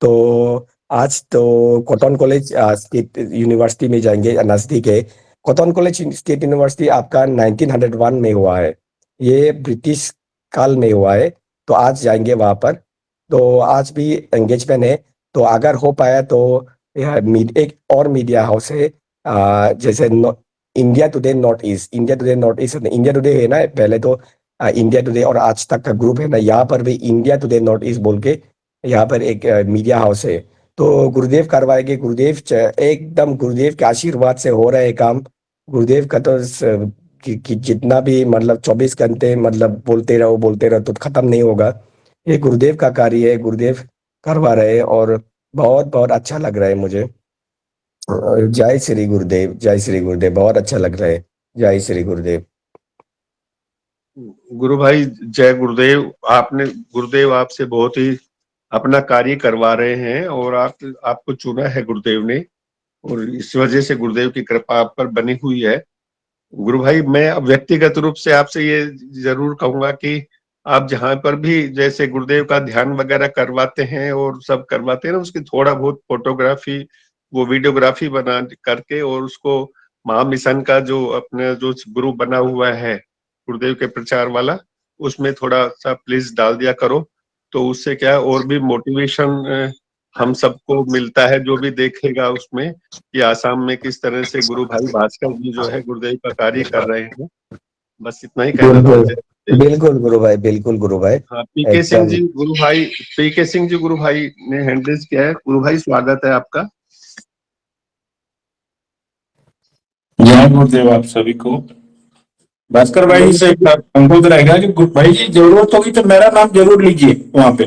तो आज तो कॉटन कॉलेज स्टेट यूनिवर्सिटी में जाएंगे, नजदीक है। कॉटन कॉलेज स्टेट यूनिवर्सिटी आपका 1901 में हुआ है, ये ब्रिटिश काल में हुआ है। तो आज जाएंगे वहां पर, तो आज भी एंगेजमेंट है। तो अगर हो पाया तो यह एक और मीडिया हाउस है, जैसे India today north east, India today है ना पहले, तो इंडिया टुडे और आज तक का ग्रुप है ना, यहाँ पर भी इंडिया टुडे नॉर्थ ईस्ट बोल के यहाँ पर एक मीडिया हाउस है। तो गुरुदेव करवाएंगे, एकदम गुरुदेव के आशीर्वाद से हो रहा है काम। गुरुदेव का तो कि जितना भी मतलब 24 घंटे मतलब बोलते रहो तो खत्म नहीं होगा। ये गुरुदेव का कार्य है, गुरुदेव करवा रहे हैं, और बहुत बहुत अच्छा लग रहा है मुझे। जय श्री गुरुदेव, जय श्री गुरुदेव, बहुत अच्छा लग रहा है। जय श्री गुरुदेव। गुरु भाई जय गुरुदेव। गुरुदेव आपसे बहुत ही अपना कार्य करवा रहे हैं, और आपको चुना है गुरुदेव ने, और इस वजह से गुरुदेव की कृपा आप पर बनी हुई है। गुरु भाई मैं व्यक्तिगत रूप से आपसे ये जरूर कहूंगा कि आप जहां पर भी जैसे गुरुदेव का ध्यान वगैरह करवाते हैं और सब करवाते हैं ना, उसकी थोड़ा बहुत फोटोग्राफी, वो वीडियोग्राफी बना करके, और उसको महामिशन का जो अपने जो ग्रुप बना हुआ है गुरुदेव के प्रचार वाला, उसमें थोड़ा सा प्लीज डाल दिया करो। तो उससे क्या है, और भी मोटिवेशन हम सबको मिलता है, जो भी देखेगा उसमें कि आसाम में किस तरह से गुरु भाई भास्कर जी जो है गुरुदेव का कार्य कर रहे हैं। बस इतना ही कहना था। बिल्कुल बिल्कुल गुरु भाई, बिल्कुल गुरु भाई, हाँ, पीके सिंह एकदम। जी गुरु भाई, पीके सिंह जी गुरु भाई ने हैंड रेज किया है। गुरु भाई स्वागत है आपका। जय गुरुदेव आप सभी को। भास्कर भाई से एक अनुरोध रहेगा कि भाई जी जरूरत होगी तो मेरा नाम जरूर लीजिए वहां पे।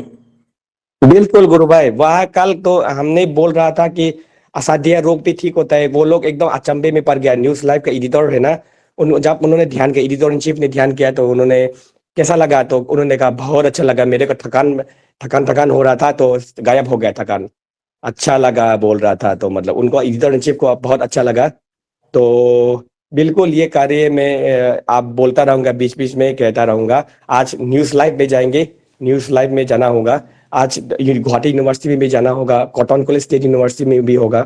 बिल्कुल गुरु भाई, वह कल तो हमने बोल रहा था कि असाध्य रोग भी ठीक होता है, वो लोग एकदम अचंभे में पड़ गया। न्यूज लाइव का एडिटर है ना, जब उन्होंने ध्यान किया, एडिटर इन चीफ ने ध्यान किया, तो उन्होंने कैसा लगा, तो उन्होंने कहा बहुत अच्छा लगा, मेरे को थकान थकान थकान हो रहा था तो गायब हो गया थकान, अच्छा लगा बोल रहा था। तो मतलब उनको एडिटर इन चीफ को बहुत अच्छा लगा। तो बिल्कुल ये कार्य में आप बोलता रहूंगा, बीच बीच में कहता रहूंगा। आज न्यूज लाइव में जाएंगे, न्यूज लाइव में जाना होगा, आज गुवाहाटी यूनिवर्सिटी में भी जाना होगा, कॉटन कॉलेज स्टेट यूनिवर्सिटी में भी होगा।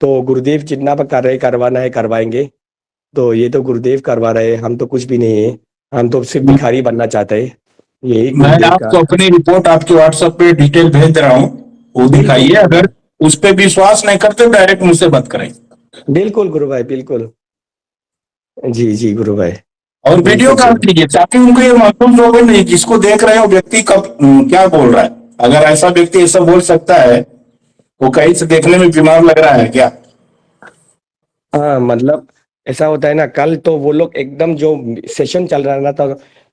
तो गुरुदेव जितना कार्य करवाना है करवाएंगे। तो ये तो गुरुदेव करवा रहे हैं, हम तो कुछ भी नहीं है, हम तो सिर्फ भिखारी बनना चाहते हैं। यही मैं गुरुदेव का। आपको अपनी रिपोर्ट आपके व्हाट्सएप पे डिटेल भेज रहा हूँ, वो दिखाइए। अगर उस पे विश्वास नहीं करते डायरेक्ट मुझसे बात करें। बिल्कुल गुरु भाई, बिल्कुल। जी जी गुरु भाई। और वीडियो कॉल कीजिए ताकि उनको ये महसूस हो नहीं जिसको देख रहे हो व्यक्ति कब क्या बोल रहा है। अगर ऐसा व्यक्ति ऐसा बोल सकता है, वो कहीं से देखने में बीमार लग रहा है क्या? हाँ मतलब ऐसा होता है ना, कल तो वो लोग एकदम जो सेशन चल रहा ना,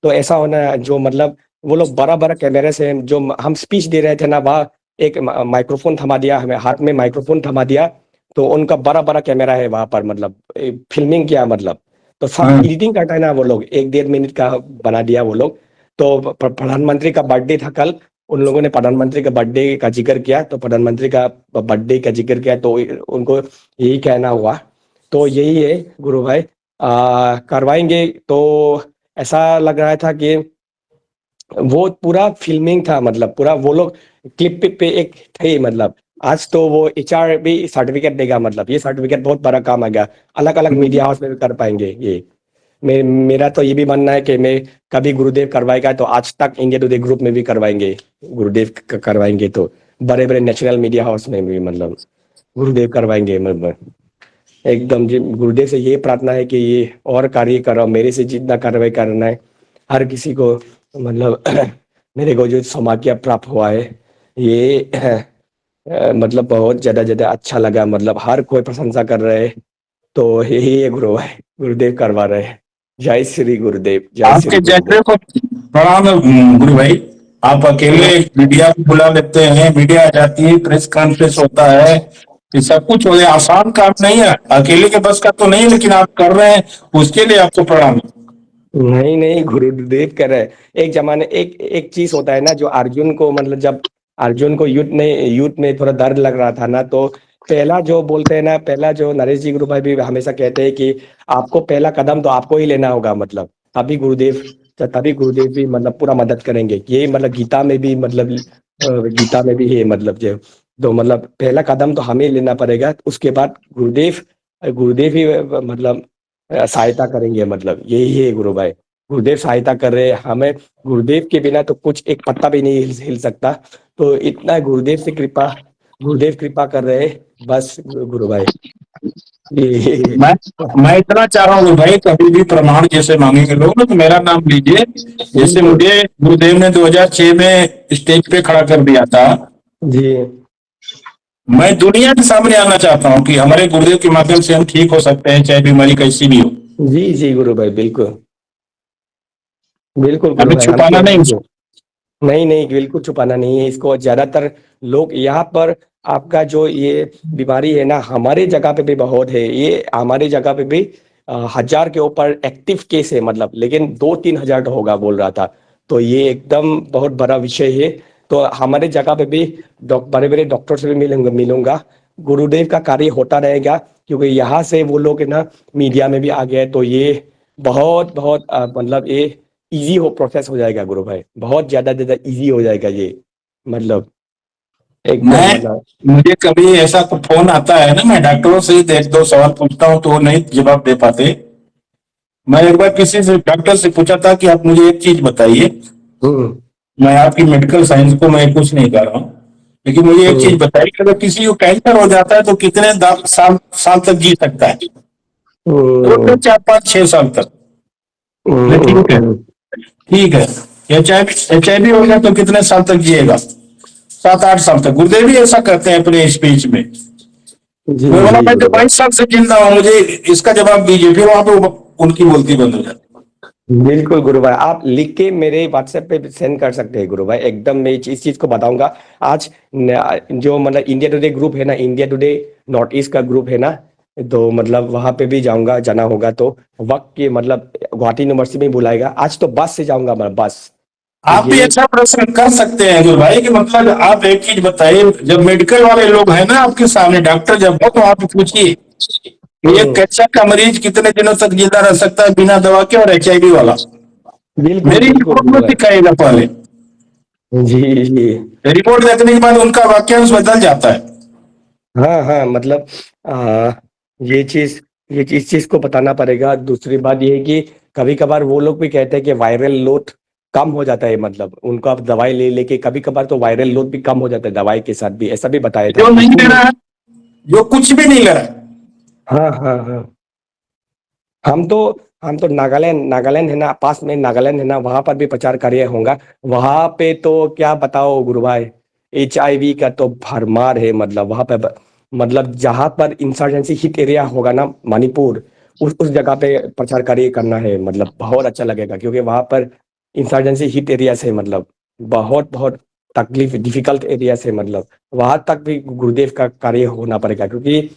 तो ऐसा होना जो मतलब वो लोग बड़ा बड़ा कैमरे से जो हम स्पीच दे रहे थे ना, वहाँ एक माइक्रोफोन थमा दिया, हमें हाथ में माइक्रोफोन थमा दिया, तो उनका बड़ा बड़ा कैमरा है वहां पर, मतलब फिल्मिंग किया, मतलब तो सब हाँ। एडिटिंग करता है ना वो लोग, 1-1.5 मिनट का बना दिया वो लोग। तो प्रधानमंत्री का बर्थडे था कल, उन लोगों ने प्रधानमंत्री का बर्थडे का जिक्र किया, तो प्रधानमंत्री का बर्थडे का जिक्र किया, तो उनको यही कहना हुआ। तो यही है गुरु भाई, करवाएंगे। तो ऐसा लग रहा था कि वो पूरा फिल्मिंग था, मतलब पूरा वो लोग क्लिप पे एक थे, मतलब आज तो वो एचआर भी सर्टिफिकेट देगा, मतलब ये सर्टिफिकेट बहुत बड़ा काम आ गया, अलग अलग मीडिया हाउस में भी कर पाएंगे ये। मेरा तो ये भी मानना है कि मैं कभी गुरुदेव करवाएगा तो आज तक इंडिया टुडे ग्रुप में भी करवाएंगे, गुरुदेव करवाएंगे तो बड़े बड़े नेशनल मीडिया हाउस में भी, मतलब गुरुदेव करवाएंगे। मतलब एकदम जी, गुरुदेव से ये प्रार्थना है कि ये और कार्य करो, मेरे से जितना कार्रवाई करना है हर किसी को, मतलब मेरे को जो सौभाग्य प्राप्त हुआ है ये मतलब बहुत ज्यादा अच्छा लगा, मतलब हर कोई प्रशंसा कर रहे हैं। तो यही है गुरु भाई, गुरुदेव करवा रहे हैं। जय श्री गुरुदेव, जय आपके श्री गुरुदेव। जैसे को प्रणाम गुरु भाई। आप अकेले मीडिया को बुला लेते हैं, मीडिया आ जाती है, प्रेस कॉन्फ्रेंस होता है, ये सब कुछ हो गया, आसान काम नहीं है, अकेले के बस का तो नहीं है, लेकिन आप कर रहे हैं, उसके लिए आपको प्रणाम। नहीं नहीं, गुरुदेव कर रहे हैं। एक जमाने एक एक चीज होता है ना, जो अर्जुन को, मतलब जब अर्जुन को युद्ध में थोड़ा दर्द लग रहा था ना, तो पहला जो बोलते हैं ना, पहला जो नरेश जी गुरु भाई भी हमेशा कहते हैं कि आपको पहला कदम तो आपको ही लेना होगा, मतलब तभी गुरुदेव भी मतलब पूरा मदद करेंगे, ये मतलब गीता में भी, मतलब गीता में भी है, मतलब जो तो मतलब पहला कदम तो हमें लेना पड़ेगा, उसके बाद गुरुदेव गुरुदेव ही मतलब सहायता करेंगे, मतलब यही है गुरु भाई। गुरुदेव सहायता कर रहे हैं हमें, गुरुदेव के बिना तो कुछ एक पत्ता भी नहीं हिल सकता, तो इतना गुरुदेव कृपा कर रहे हैं, बस गुरु भाई ये। मैं मैं इतना चाह रहा हूँ भाई, कभी भी प्रमाण जैसे मांगेंगे लोग ना, तो मेरा नाम लीजिए। जैसे बिल्कुल मुझे गुरुदेव ने 2006 में स्टेज पे खड़ा कर दिया था, जी मैं दुनिया के सामने आना चाहता हूँ कि हमारे गुरुदेव के माध्यम से हम ठीक हो सकते हैं, चाहे बीमारी कैसी भी हो। जी जी गुरु भाई, बिल्कुल बिल्कुल गुरु हमें भाई, हम छुपाना तो नहीं। नहीं नहीं, बिल्कुल छुपाना नहीं है इसको। ज्यादातर लोग यहाँ पर आपका जो ये बीमारी है ना, हमारे जगह पे भी बहुत है, ये हमारे जगह पे भी 1000 के ऊपर एक्टिव केस है, मतलब लेकिन 2-3 हजार तो होगा बोल रहा था। तो ये एकदम बहुत बड़ा विषय है। तो हमारे जगह पे भी बड़े बड़े डॉक्टर से भी मिलूंगा। गुरुदेव का कार्य होता रहेगा, क्योंकि यहाँ से वो लोग है ना मीडिया में भी आ गए, तो ये बहुत बहुत मतलब ये इजी हो प्रोसेस हो जाएगा गुरु भाई, बहुत ज्यादा इजी हो जाएगा ये, मतलब एकदम मैं मतलब। मुझे कभी ऐसा तो फोन आता है ना, मैं डॉक्टरों से ही 1-2 सवाल पूछता हूँ तो वो नहीं जवाब दे पाते। मैं एक बार किसी से डॉक्टर से पूछा था कि आप मुझे एक चीज बताइए, हम्म मैं आपकी मेडिकल साइंस को मैं कुछ नहीं कर रहा हूँ, लेकिन मुझे एक चीज हम्म बताइए कि अगर किसी को कैंसर हो जाता है तो कितने साल तक जी सकता है? तो बोलते हैं हम्म 4-5-6 साल तक। बोले ठीक है, हम्म। ठीक है। HIV हो गया तो कितने साल तक जिएगा? 7-8 साल तक। गुरुदेव भी ऐसा कहते हैं अपने स्पीच में। जी मैं बोला जी मैं तो गुरु भाई, 22 साल से जिंदा हूँ, मुझे इसका जवाब दीजिए। फिर वहां पे उनकी बोलती बंद हो जाती। बिल्कुल गुरु भाई, आप लिख के मेरे व्हाट्सएप पे सेंड कर सकते हैं गुरु भाई, एकदम मैं इस चीज को बताऊंगा आज। जो मतलब इंडिया टुडे ग्रुप है ना, इंडिया टुडे नॉर्थ ईस्ट का ग्रुप है ना, तो मतलब वहां पे भी जाऊंगा, जाना होगा तो वक्त के मतलब गुवाहाटी यूनिवर्सिटी में बुलाएगा, आज तो बस से जाऊंगा मैं, बस आप भी ये। अच्छा प्रश्न कर सकते हैं गुरु भाई, कि मतलब आप एक चीज बताइए, जब मेडिकल वाले लोग हैं ना आपके सामने, डॉक्टर जब हो तो आप पूछिए कि एक हम्म, कैंसर का मरीज कितने दिनों तक जिंदा रह सकता है बिना दवा के, और HIV वाला। बिल्कुल मेरी बिल्कुल रिपोर्ट गुरु में भाई, दिखाएगा पहले। जी जी। रिपोर्ट देखने के बाद उनका वाक्यांश बदल जाता है। हाँ हाँ, मतलब आ, ये चीज इस चीज को बताना पड़ेगा। दूसरी बात ये है कि कभी कभार वो लोग भी कहते हैं कि वायरल लोड कम हो जाता है, मतलब उनको आप दवाई ले लेके कभी कभार तो वायरल लोड भी कम हो जाता है दवाई के साथ भी, ऐसा भी बताया था जो नहीं ले इसीलिए। रहा है, जो कुछ भी नहीं ले रहा है। हाँ हाँ हाँ, हम तो नागालैंड है ना, पास में नागालैंड है ना, वहां पर भी प्रचार कार्य होगा। वहां पे तो क्या बताओ गुरु भाई, HIV का तो भरमार है, मतलब वहां पे मतलब जहां पर इंसर्जेंसी हिट एरिया होगा ना, मणिपुर, उस जगह पे प्रचार कार्य करना है, मतलब बहुत अच्छा लगेगा, क्योंकि वहां पर इंसर्जेंसी हिट एरियाज है, मतलब बहुत बहुत तकलीफ डिफिकल्ट एरियाज है, मतलब वहां तक भी गुरुदेव का कार्य होना पड़ेगा, क्योंकि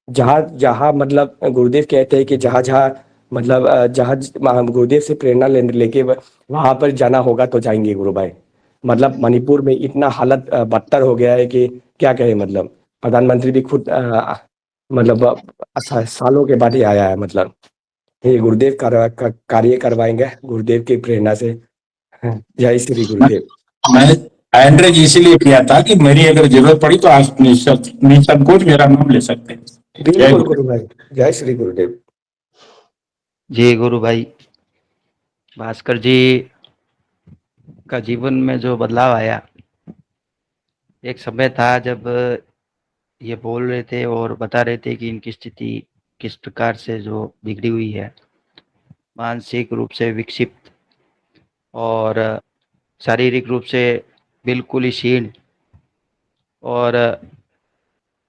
जहाँ जहाँ मतलब गुरुदेव कहते हैं कि जहाँ जहाँ मतलब जहाँ गुरुदेव से प्रेरणा लेके वहां पर जाना होगा तो जाएंगे गुरु भाई। मतलब मणिपुर में इतना हालत बदतर हो गया है कि क्या कहे, मतलब प्रधानमंत्री भी खुद मतलब सालों के बाद ही आया है, मतलब ये गुरुदेव कार्य करवाएंगे गुरुदेव की प्रेरणा से। जय श्री गुरुदेव। मैं एड्रेस इसीलिए किया था कि मेरी अगर जरूरत पड़ी तो आप निसंकोच मेरा नाम ले सकते हैं। जय बिल्कुल गुरु। गुरु भाई, जय श्री गुरुदेव। जी गुरु भाई, भास्कर जी का जीवन में जो बदलाव आया, एक समय था जब ये बोल रहे थे और बता रहे थे कि इनकी स्थिति किस प्रकार से जो बिगड़ी हुई है, मानसिक रूप से विक्षिप्त और शारीरिक रूप से बिल्कुल ही क्षीण, और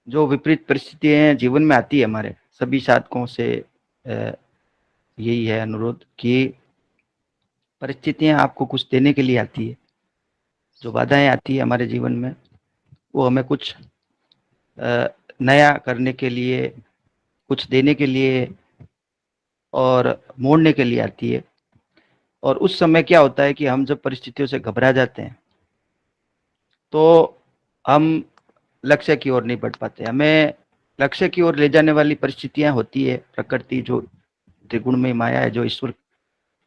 जो विपरीत परिस्थितियां जीवन में आती है हमारे सभी साधकों से यही है अनुरोध कि परिस्थितियां आपको कुछ देने के लिए आती है। जो बाधाएं आती है हमारे जीवन में, वो हमें कुछ नया करने के लिए, कुछ देने के लिए और मोड़ने के लिए आती है। और उस समय क्या होता है कि हम जब परिस्थितियों से घबरा जाते हैं तो हम लक्ष्य की ओर नहीं बढ़ पाते। हमें लक्ष्य की ओर ले जाने वाली परिस्थितियां होती है, प्रकृति जो त्रिगुणमय माया है, जो ईश्वर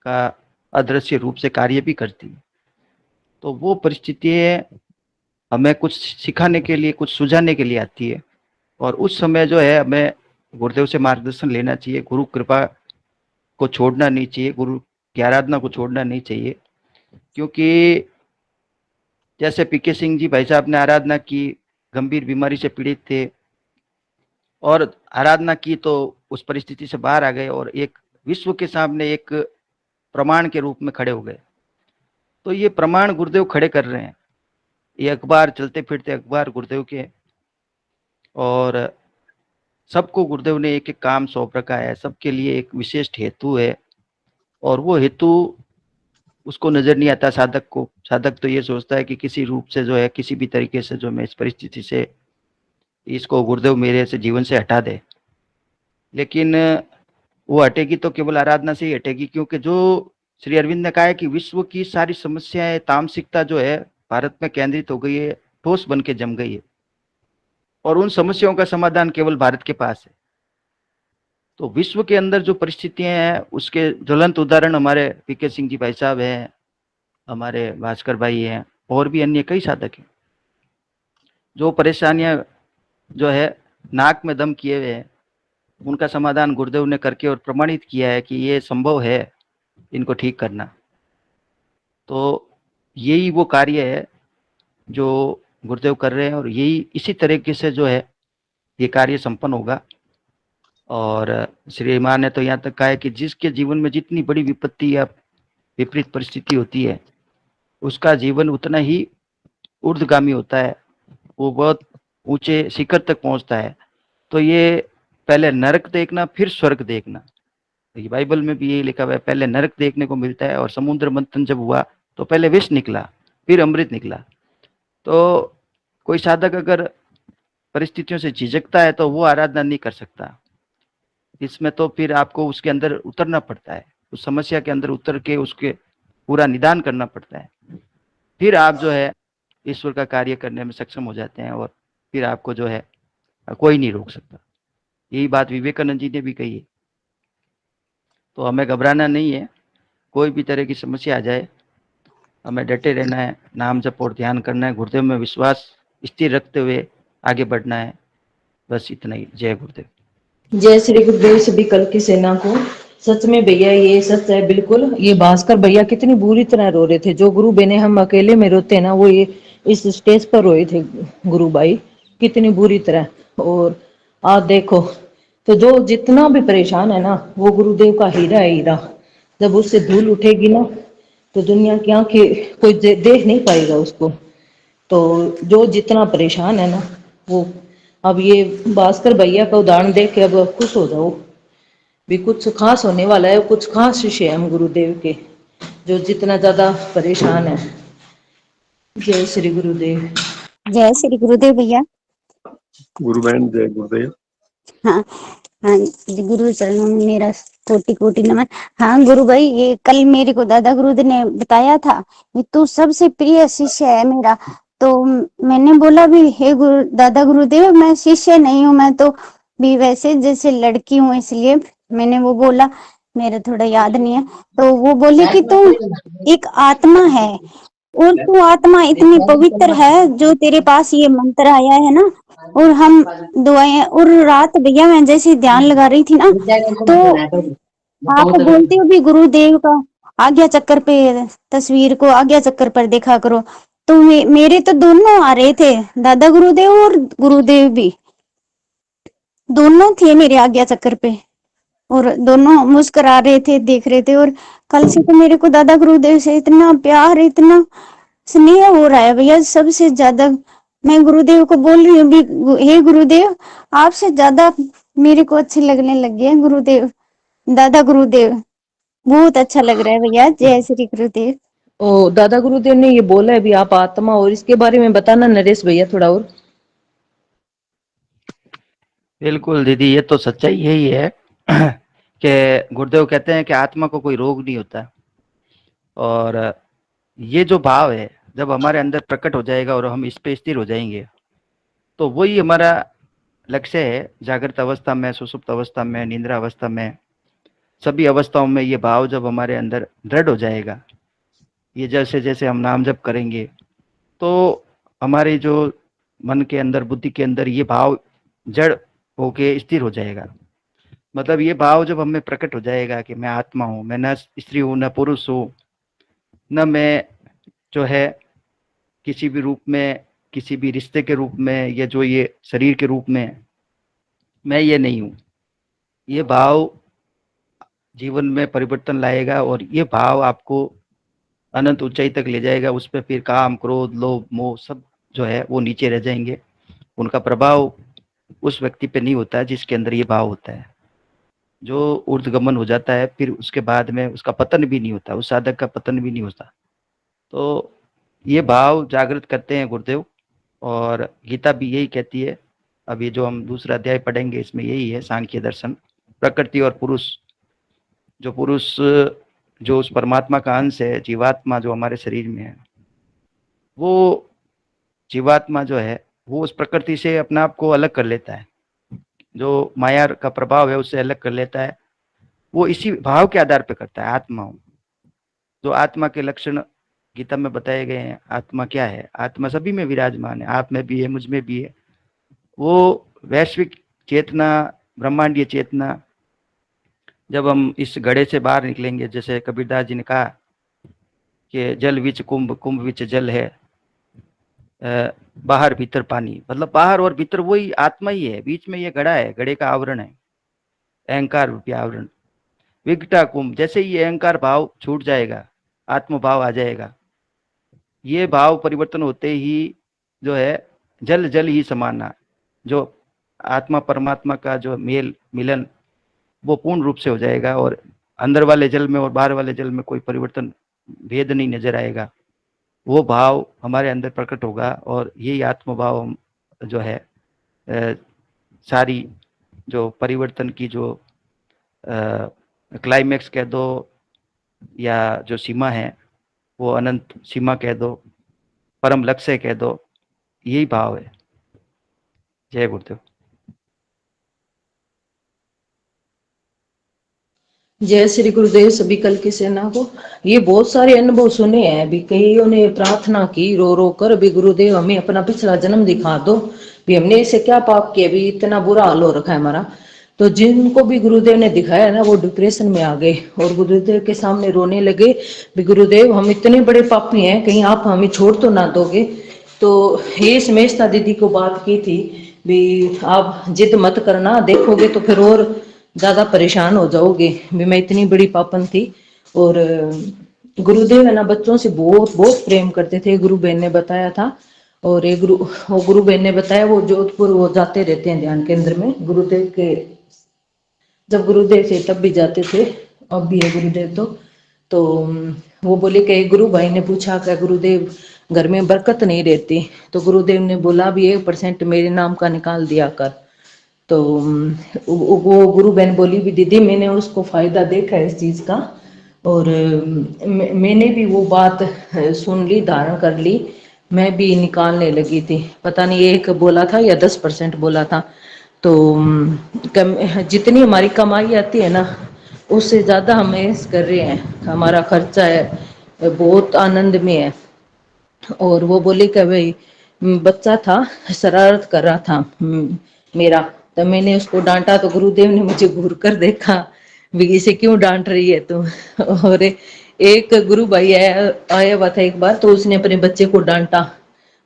का अदृश्य रूप से कार्य भी करती है। तो वो परिस्थितियां हमें कुछ सिखाने के लिए, कुछ सुझाने के लिए आती है, और उस समय जो है हमें गुरुदेव से मार्गदर्शन लेना चाहिए। गुरु कृपा को छोड़ना नहीं चाहिए, गुरु की आराधना को छोड़ना नहीं चाहिए। क्योंकि जैसे पीके सिंह जी भाई साहब ने आराधना की, गंभीर बीमारी से पीड़ित थे और आराधना की तो उस परिस्थिति से बाहर आ गए और एक विश्व के सामने एक प्रमाण के रूप में खड़े हो गए। तो ये प्रमाण गुरुदेव खड़े कर रहे हैं, ये अखबार, चलते फिरते अखबार गुरुदेव के, और सबको गुरुदेव ने एक एक काम सौंप रखा है, सबके लिए एक विशेष हेतु है, और वो हेतु उसको नजर नहीं आता साधक को। साधक तो ये सोचता है कि किसी रूप से जो है, किसी भी तरीके से जो मैं इस परिस्थिति से, इसको गुरुदेव मेरे से जीवन से हटा दे। लेकिन वो हटेगी तो केवल आराधना से ही हटेगी, क्योंकि जो श्री अरविंद ने कहा है कि विश्व की सारी समस्याएं, तामसिकता जो है भारत में केंद्रित हो गई है, ठोस बन के जम गई है, और उन समस्याओं का समाधान केवल भारत के पास है। तो विश्व के अंदर जो परिस्थितियां हैं उसके ज्वलंत उदाहरण हमारे पीके सिंह जी भाई साहब हैं, हमारे भास्कर भाई हैं, और भी अन्य कई साधक हैं। जो परेशानियां जो है नाक में दम किए हुए हैं, उनका समाधान गुरुदेव ने करके और प्रमाणित किया है कि ये संभव है इनको ठीक करना। तो यही वो कार्य है जो गुरुदेव कर रहे हैं, और यही इसी तरीके से जो है ये कार्य संपन्न होगा। और श्री मां ने तो यहाँ तक कहा है कि जिसके जीवन में जितनी बड़ी विपत्ति या विपरीत परिस्थिति होती है, उसका जीवन उतना ही ऊर्ध्वगामी होता है, वो बहुत ऊंचे शिखर तक पहुंचता है। तो ये पहले नरक देखना फिर स्वर्ग देखना, ये बाइबल में भी यही लिखा हुआ है। पहले नरक देखने को मिलता है, और समुद्र मंथन जब हुआ तो पहले विष निकला फिर अमृत निकला। तो कोई साधक अगर परिस्थितियों से झिझकता है तो वो आराधना नहीं कर सकता। इसमें तो फिर आपको उसके अंदर उतरना पड़ता है, उस समस्या के अंदर उतर के उसके पूरा निदान करना पड़ता है, फिर आप जो है ईश्वर का कार्य करने में सक्षम हो जाते हैं, और फिर आपको जो है कोई नहीं रोक सकता। यही बात विवेकानंद जी ने भी कही है। तो हमें घबराना नहीं है, कोई भी तरह की समस्या आ जाए हमें डटे रहना है, नाम जप और ध्यान करना है, गुरुदेव में विश्वास स्थिर रखते हुए आगे बढ़ना है। बस इतना ही। जय गुरुदेव। जय श्री गुरुदेव सभी कल की सेना को। सच में भैया ये सच है बिल्कुल। ये भास्कर भैया कितनी बुरी तरह रो रहे थे। जो गुरु बने हम अकेले में रोते ना, वो ये इस स्टेज पर रोए थे गुरु भाई, कितनी बुरी तरह। और आज देखो तो जो जितना भी परेशान है ना, वो गुरुदेव का हीरा है, हीरा। जब उससे धूल उठेगी ना तो दुनिया की आंखें कोई देख नहीं पाएगा उसको। तो जो जितना परेशान है ना, वो अब ये भास्कर भैया का उदाहरण देख के अब खुश हो जाओ। भी कुछ खास होने वाला है, कुछ खास शिष्य है हम गुरुदेव के, जो जितना ज्यादा परेशान है। जय श्री गुरुदेव। जय श्री गुरुदेव भैया। गुरु बहन जय गुरुदेव। हाँ हाँ जी, गुरु चरणों में मेरा कोटि कोटि नमन। हाँ गुरु भाई, ये कल मेरे को दादा गुरुदेव ने बताया था कि तू सबसे प्रिय शिष्य है मेरा। तो मैंने बोला भी, हे गुरु दादा गुरुदेव, मैं शिष्य नहीं हूँ, मैं तो भी वैसे जैसे लड़की हूँ, इसलिए मैंने वो बोला, मेरा थोड़ा याद नहीं है। तो वो बोले कि तू एक आत्मा है, और तू आत्मा इतनी पवित्र है, जो तेरे पास ये मंत्र आया है ना, और हम दुआएं, और रात भैया मैं जैसे ध्यान लगा रही थी ना, तो आप बोलते हो भी गुरुदेव का आज्ञा चक्कर पे तस्वीर को आज्ञा चक्कर पर देखा करो। तो मेरे तो दोनों आ रहे थे, दादा गुरुदेव और गुरुदेव भी, दोनों थे मेरे आज्ञा चक्कर पे, और दोनों मुस्कुरा रहे थे, देख रहे थे। और कल से तो मेरे को दादा गुरुदेव से इतना प्यार, इतना स्नेह हो रहा है भैया, सबसे ज्यादा मैं गुरुदेव को बोल रही हूँ भी, हे गुरुदेव, आपसे ज्यादा मेरे को अच्छे लगने लग गए गुरुदेव, दादा गुरुदेव, बहुत अच्छा लग रहा है भैया। जय श्री गुरुदेव। ओ दादा गुरुदेव ने ये बोला है भी आप आत्मा, और इसके बारे में बताना नरेश भैया थोड़ा और। बिल्कुल दीदी, ये तो सच्चाई यही है कि गुरुदेव कहते हैं कि आत्मा को कोई रोग नहीं होता, और ये जो भाव है जब हमारे अंदर प्रकट हो जाएगा और हम इस पे स्थिर हो जाएंगे, तो वही हमारा लक्ष्य है। जागृत अवस्था में, सुषुप्त अवस्था में, निद्रा अवस्था में, सभी अवस्थाओं में ये भाव जब हमारे अंदर दृढ़ हो जाएगा, ये जैसे जैसे हम नाम जप करेंगे, तो हमारे जो मन के अंदर, बुद्धि के अंदर ये भाव जड़ होके स्थिर हो जाएगा। मतलब ये भाव जब हमें प्रकट हो जाएगा कि मैं आत्मा हूँ, मैं न स्त्री हूँ न पुरुष हूँ, न मैं जो है किसी भी रूप में, किसी भी रिश्ते के रूप में, या जो ये शरीर के रूप में, मैं ये नहीं हूँ, ये भाव जीवन में परिवर्तन लाएगा, और ये भाव आपको अनंत ऊंचाई तक ले जाएगा। उस पर फिर काम, क्रोध, लोभ, मोह सब जो है वो नीचे रह जाएंगे। उनका प्रभाव उस व्यक्ति पे नहीं होता है जिसके अंदर ये भाव होता है। जो ऊर्ध्वगमन हो जाता है, फिर उसके बाद में उसका पतन भी नहीं होता, उस साधक का पतन भी नहीं होता। तो ये भाव जागृत करते हैं गुरुदेव, और गीता भी यही कहती है। अब ये जो हम दूसरा अध्याय पढ़ेंगे, इसमें यही है सांख्य दर्शन, प्रकृति और पुरुष। जो पुरुष, जो उस परमात्मा का अंश है, जीवात्मा जो हमारे शरीर में है, वो जीवात्मा जो है वो उस प्रकृति से अपने आप को अलग कर लेता है, जो माया का प्रभाव है उससे अलग कर लेता है। वो इसी भाव के आधार पर करता है। आत्मा हूँ, जो आत्मा के लक्षण गीता में बताए गए हैं। आत्मा क्या है? आत्मा सभी में विराजमान है, आप में भी है, मुझ में भी है। वो वैश्विक चेतना, ब्रह्मांडीय चेतना, जब हम इस घड़े से बाहर निकलेंगे, जैसे कबीरदास जी ने कहा कि जल विच कुंभ, कुंभ विच जल है, बाहर भीतर पानी। मतलब बाहर और भीतर वही आत्मा ही है, बीच में ये घड़ा है, घड़े का आवरण है, अहंकार रूपी आवरण। विघटा कुंभ, जैसे ही अहंकार भाव छूट जाएगा, आत्म भाव आ जाएगा। ये भाव परिवर्तन होते ही जो है जल जल ही समाना, जो आत्मा परमात्मा का जो मेल मिलन वो पूर्ण रूप से हो जाएगा, और अंदर वाले जल में और बाहर वाले जल में कोई परिवर्तन, भेद नहीं नजर आएगा। वो भाव हमारे अंदर प्रकट होगा, और यही आत्म भाव हम जो है सारी जो परिवर्तन की जो क्लाइमेक्स कह दो, या जो सीमा है वो अनंत सीमा कह दो, परम लक्ष्य कह दो, यही भाव है। जय गुरुदेव। जय श्री गुरुदेव सभी कल की सेना को। ये बहुत सारे अनुभव सुने हैं, अभी कईयों ने प्रार्थना की रो रो कर, भी गुरुदेव हमें अपना पिछला जन्म दिखा दो, भी हमने इसे क्या पाप किया, भी इतना बुरा हाल हो रखा है हमारा। तो जिनको भी गुरुदेव ने दिखाया ना, वो डिप्रेशन में आ गए और गुरुदेव के सामने रोने लगे, भी गुरुदेव हम इतने बड़े पापी हैं, कहीं आप हमें छोड़ तो ना दोगे। तो ये समेशता दीदी को बात की थी, भी आप जिद मत करना, देखोगे तो फिर और ज्यादा परेशान हो जाओगे, भी मैं इतनी बड़ी पापन थी। और गुरुदेव है ना बच्चों से बहुत बहुत प्रेम करते थे, गुरु बहन ने बताया था। और एक गुरु बहन ने बताया वो जोधपुर वो जाते रहते हैं ध्यान केंद्र में, गुरुदेव के जब गुरुदेव थे तब भी जाते थे, अब भी है गुरुदेव। तो वो बोले कि गुरु भाई ने पूछा कि गुरुदेव घर में बरकत नहीं रहती, तो गुरुदेव ने बोला भी 1% मेरे नाम का निकाल दिया कर। तो वो गुरु बहन बोली भी दीदी मैंने उसको फायदा देखा है इस चीज का, और मैंने भी वो बात सुन ली, धारण कर ली, मैं भी निकालने लगी थी। पता नहीं 1 बोला था या 10% बोला था। तो जितनी हमारी कमाई आती है ना, उससे ज्यादा हम ऐश कर रहे हैं, हमारा खर्चा है बहुत आनंद में है। और वो बोली कि भाई बच्चा था शरारत कर रहा था मेरा, तो मैंने उसको डांटा, तो गुरुदेव ने मुझे घूर कर देखा भी इसे क्यों डांट रही है तू। और एक गुरु भाई आया हुआ था एक बार, तो उसने अपने बच्चे को डांटा,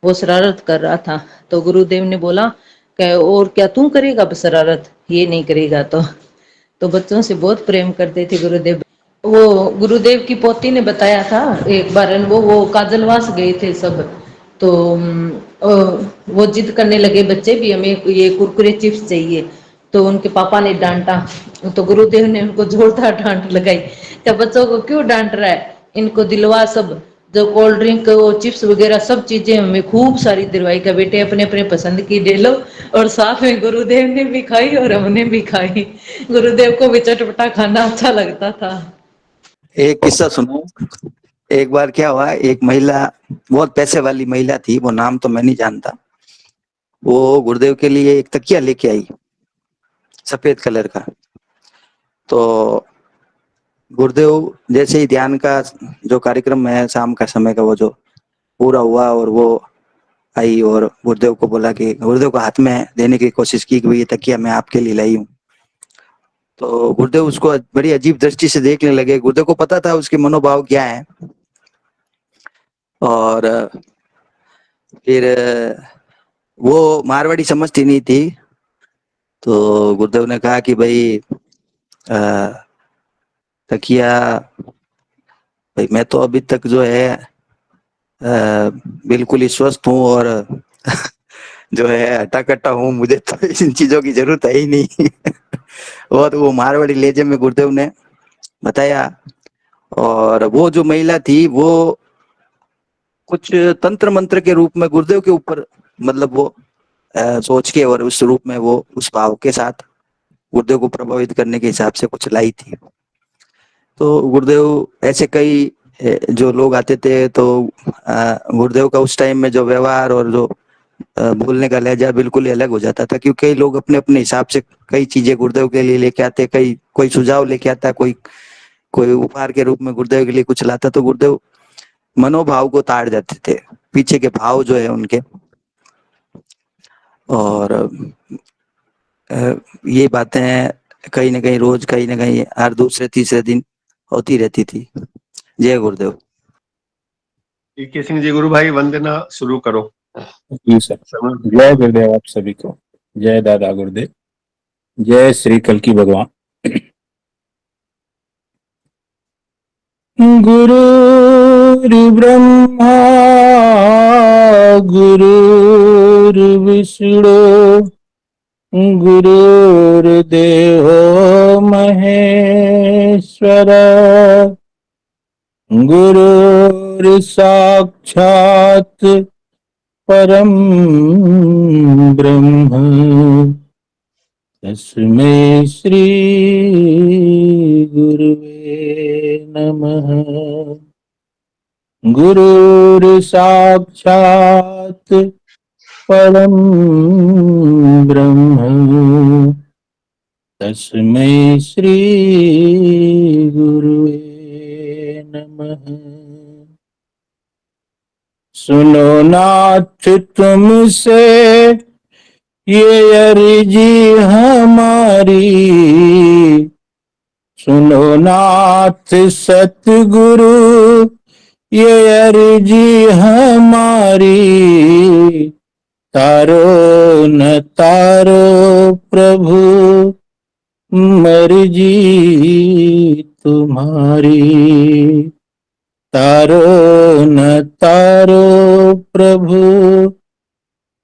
वो शरारत कर रहा था। तो गुरुदेव ने बोला कि और क्या तू करेगा अब शरारत, ये नहीं करेगा। तो बच्चों से बहुत प्रेम करते थे गुरुदेव। वो गुरुदेव की पोती ने बताया था एक बार, वो काजलवास गए थे सब, तो वो जिद करने लगे बच्चे भी हमें ये कुरकुरे चिप्स चाहिए, तो उनके पापा ने डांटा, तो गुरुदेव ने उनको जोरदार डांट लगाई कि बच्चों को क्यों डांट रहा है, इनको दिलवा सब, जो कोल्ड ड्रिंक वो चिप्स वगैरह सब चीजें हमें खूब सारी दिलवाई का बेटे अपने अपने पसंद की ले लो। और साथ में गुरुदेव ने भी खाई और हमने भी खाई, गुरुदेव को भी चटपटा खाना अच्छा लगता था। एक किस्सा सुनो। एक बार क्या हुआ, एक महिला, बहुत पैसे वाली महिला थी, वो नाम तो मैं नहीं जानता, वो गुरुदेव के लिए एक तकिया लेके आई सफेद कलर का। तो गुरुदेव जैसे ही ध्यान का जो कार्यक्रम है शाम का समय का वो जो पूरा हुआ, और वो आई और गुरुदेव को बोला कि गुरुदेव को हाथ में देने की कोशिश की कि ये तकिया मैं आपके लिए लाई हूँ। तो गुरुदेव उसको बड़ी अजीब दृष्टि से देखने लगे। गुरुदेव को पता था उसके मनोभाव क्या है, और फिर वो मारवाड़ी समझती नहीं थी। तो गुरुदेव ने कहा कि भाई तकिया, भाई मैं तो अभी तक जो है बिल्कुल ही स्वस्थ हूँ और जो है हट्टा कट्टा हूँ, मुझे तो इन चीजों की जरूरत है ही नहीं। और वो मारवाड़ी लहजे में गुरुदेव ने बताया। और वो जो महिला थी वो कुछ तंत्र मंत्र के रूप में गुरुदेव के ऊपर, मतलब वो सोच के और उस रूप में वो उस भाव के साथ गुरुदेव को प्रभावित करने के हिसाब से कुछ लाई थी। तो गुरुदेव ऐसे कई जो लोग आते थे, तो गुरुदेव का उस टाइम में जो व्यवहार और जो बोलने का लहजा बिल्कुल ही अलग हो जाता था, क्योंकि कई लोग अपने अपने हिसाब से कई चीजें गुरुदेव के लिए लेके आते, कोई सुझाव लेके आता, कोई उपहार के रूप में गुरुदेव के लिए कुछ लाता। तो गुरुदेव मनोभाव को ताड़ जाते थे, पीछे के भाव जो है उनके। और ये बातें कहीं ना कहीं रोज, कहीं ना कहीं हर दूसरे तीसरे दिन होती रहती थी। जय गुरुदेव। के सिंह जी गुरु भाई वंदना शुरू करो। जी सर। जय गुरुदेव आप सभी को। जय दादा गुरुदेव। जय श्री कल्की भगवान। गुरु ब्रह्मा गुरु विष्णु गुरुर्देव महेश्वर गुरुर् साक्षात् परम ब्रह्म तस्मै श्री गुरुवे नमः। गुरुर् साक्षात् परम ब्रह्म तस्मै श्री गुरुवे नमः। सुनो नाथ तुमसे ये अर्जी हमारी, सुनो नाथ सतगुरु ये अर्जी हमारी, तारो न तारो प्रभु मर्जी तुम्हारी, तारो न तारो प्रभु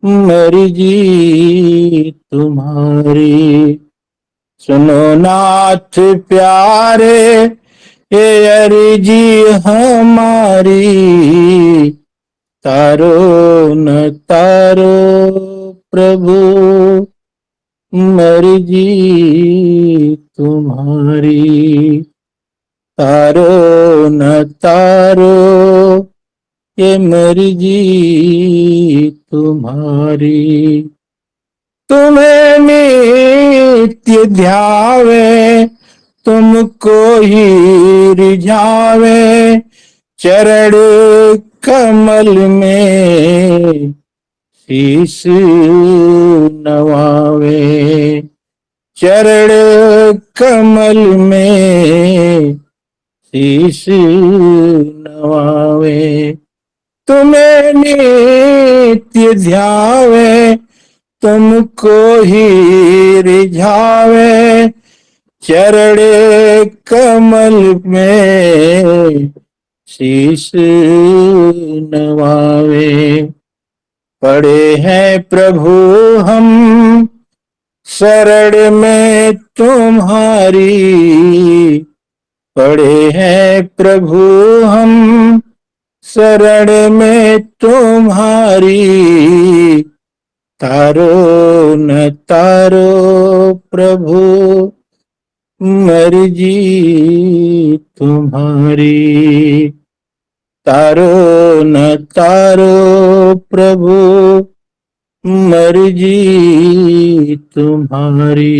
मर्जी तुम्हारी, सुनो नाथ प्यारे ये अर्जी हमारी, तारो न तारो प्रभु मर्जी तुम्हारी, तारो न तारो ये मर्जी तुम्हारी। तुम्हें नित्य ध्यावे तुमको ही रिझावे, चरण कमल में शीश नवावे, चरण कमल में शीश नवावे। तुम्हें नित्य ध्यावे तुमको ही रिझावे, चरण कमल में शीश नवावे। पड़े हैं प्रभु हम शरण में तुम्हारी, पड़े हैं प्रभु हम शरण में तुम्हारी, तारो न तारो प्रभु मर्जी तुम्हारी, तारो न तारो प्रभु मर्जी तुम्हारी।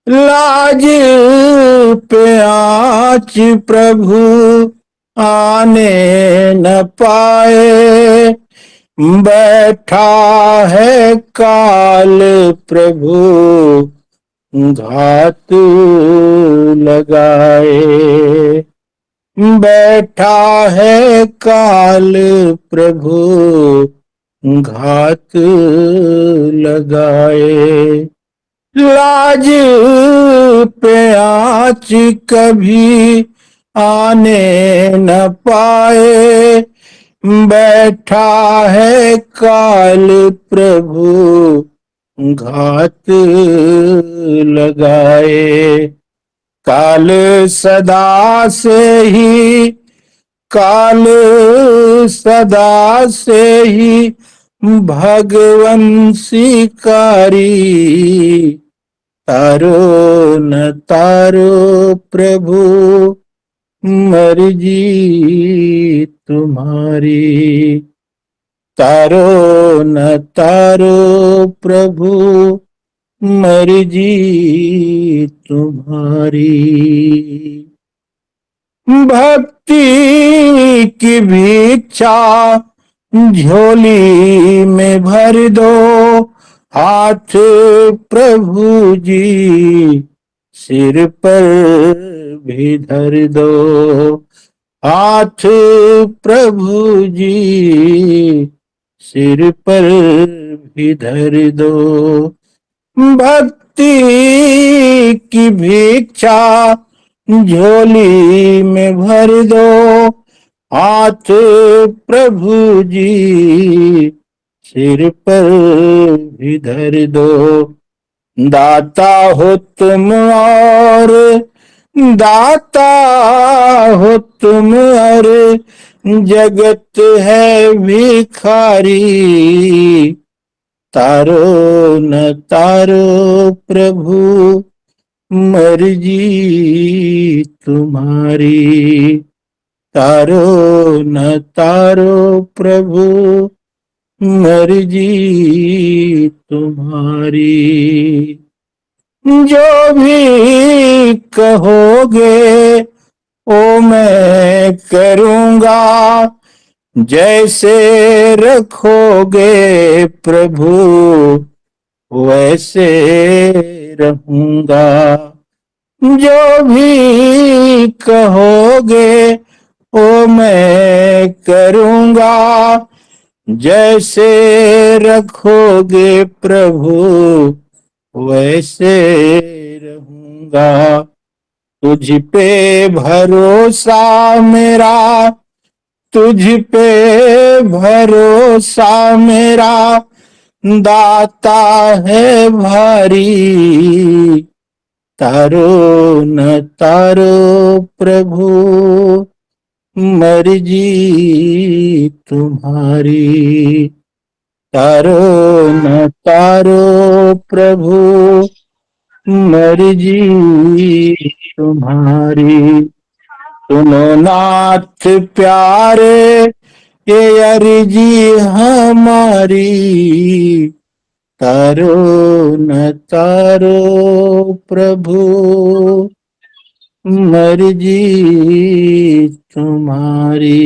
लाज पे आँच प्रभु आने न पाए, बैठा है काल प्रभु घात लगाए, बैठा है काल प्रभु घात लगाए। लाज पे आँच कभी आने न पाए, बैठा है काल प्रभु घात लगाए। काल सदा से ही, काल सदा से ही भगवन शिकारी, तारो न तारो प्रभु मर्जी तुम्हारी, तारो न तारो प्रभु मर्जी तुम्हारी। भक्ति की भिक्षा झोली में भर दो, हाथ प्रभु जी सिर पर भी धर दो, हाथ प्रभु जी सिर पर भी धर दो। भक्ति की भिक्षा झोली में भर दो, हाथ प्रभु जी सिर पर भी धर दो। दाता हो तुम और दाता हो तुम और जगत है भिखारी, तारो न तारो प्रभु मर्जी तुम्हारी, तारो न तारो प्रभु मर्जी तुम्हारी। जो भी कहोगे ओ मैं करूँगा, जैसे रखोगे प्रभु वैसे रहूँगा। जो भी कहोगे ओ मैं करूँगा, जैसे रखोगे प्रभु वैसे रहूँगा। तुझ पे भरोसा मेरा, तुझ पे भरोसा मेरा, दाता है भारी, तारो न तारो प्रभु, मर्जी तुम्हारी। तारो न तारो प्रभु, मर्जी तुम्हारी। सुनो नाथ प्यारे, ये अर्जी हमारी। तारो न तारो प्रभु, मर्जी तुम्हारी।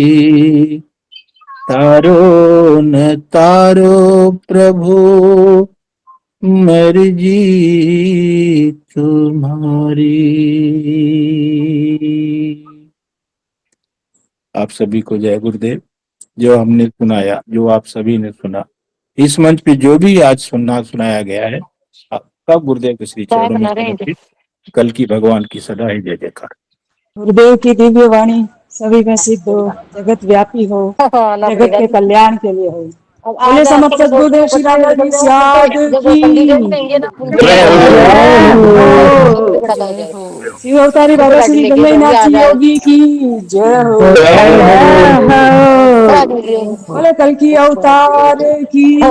तारो न तारो प्रभु, मर्जी तुम्हारी। आप सभी को जय गुरुदेव। जो हमने सुनाया, जो आप सभी ने सुना, इस मंच पे जो भी आज सुनाया गया है, सब गुरुदेव के श्री चरणों में समर्पित। कल की भगवान की सदा ही जय जयकार। गुरुदेव की दिव्य वाणी सभी में सिद्ध हो, जगत व्यापी हो, जगत के कल्याण के लिए हो। बोले समर्थ सद्गुरुदेव श्री राधा जी सियाद की शिव अवतारी बाबा श्री गंगईनाथ जी योगी की जय हो। बोले कल की अवतार की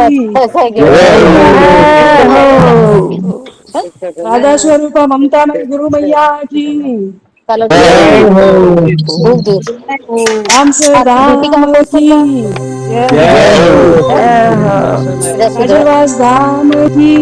राधा स्वरूप ममता में गुरु मैया की राम से धाम की राजवास धाम की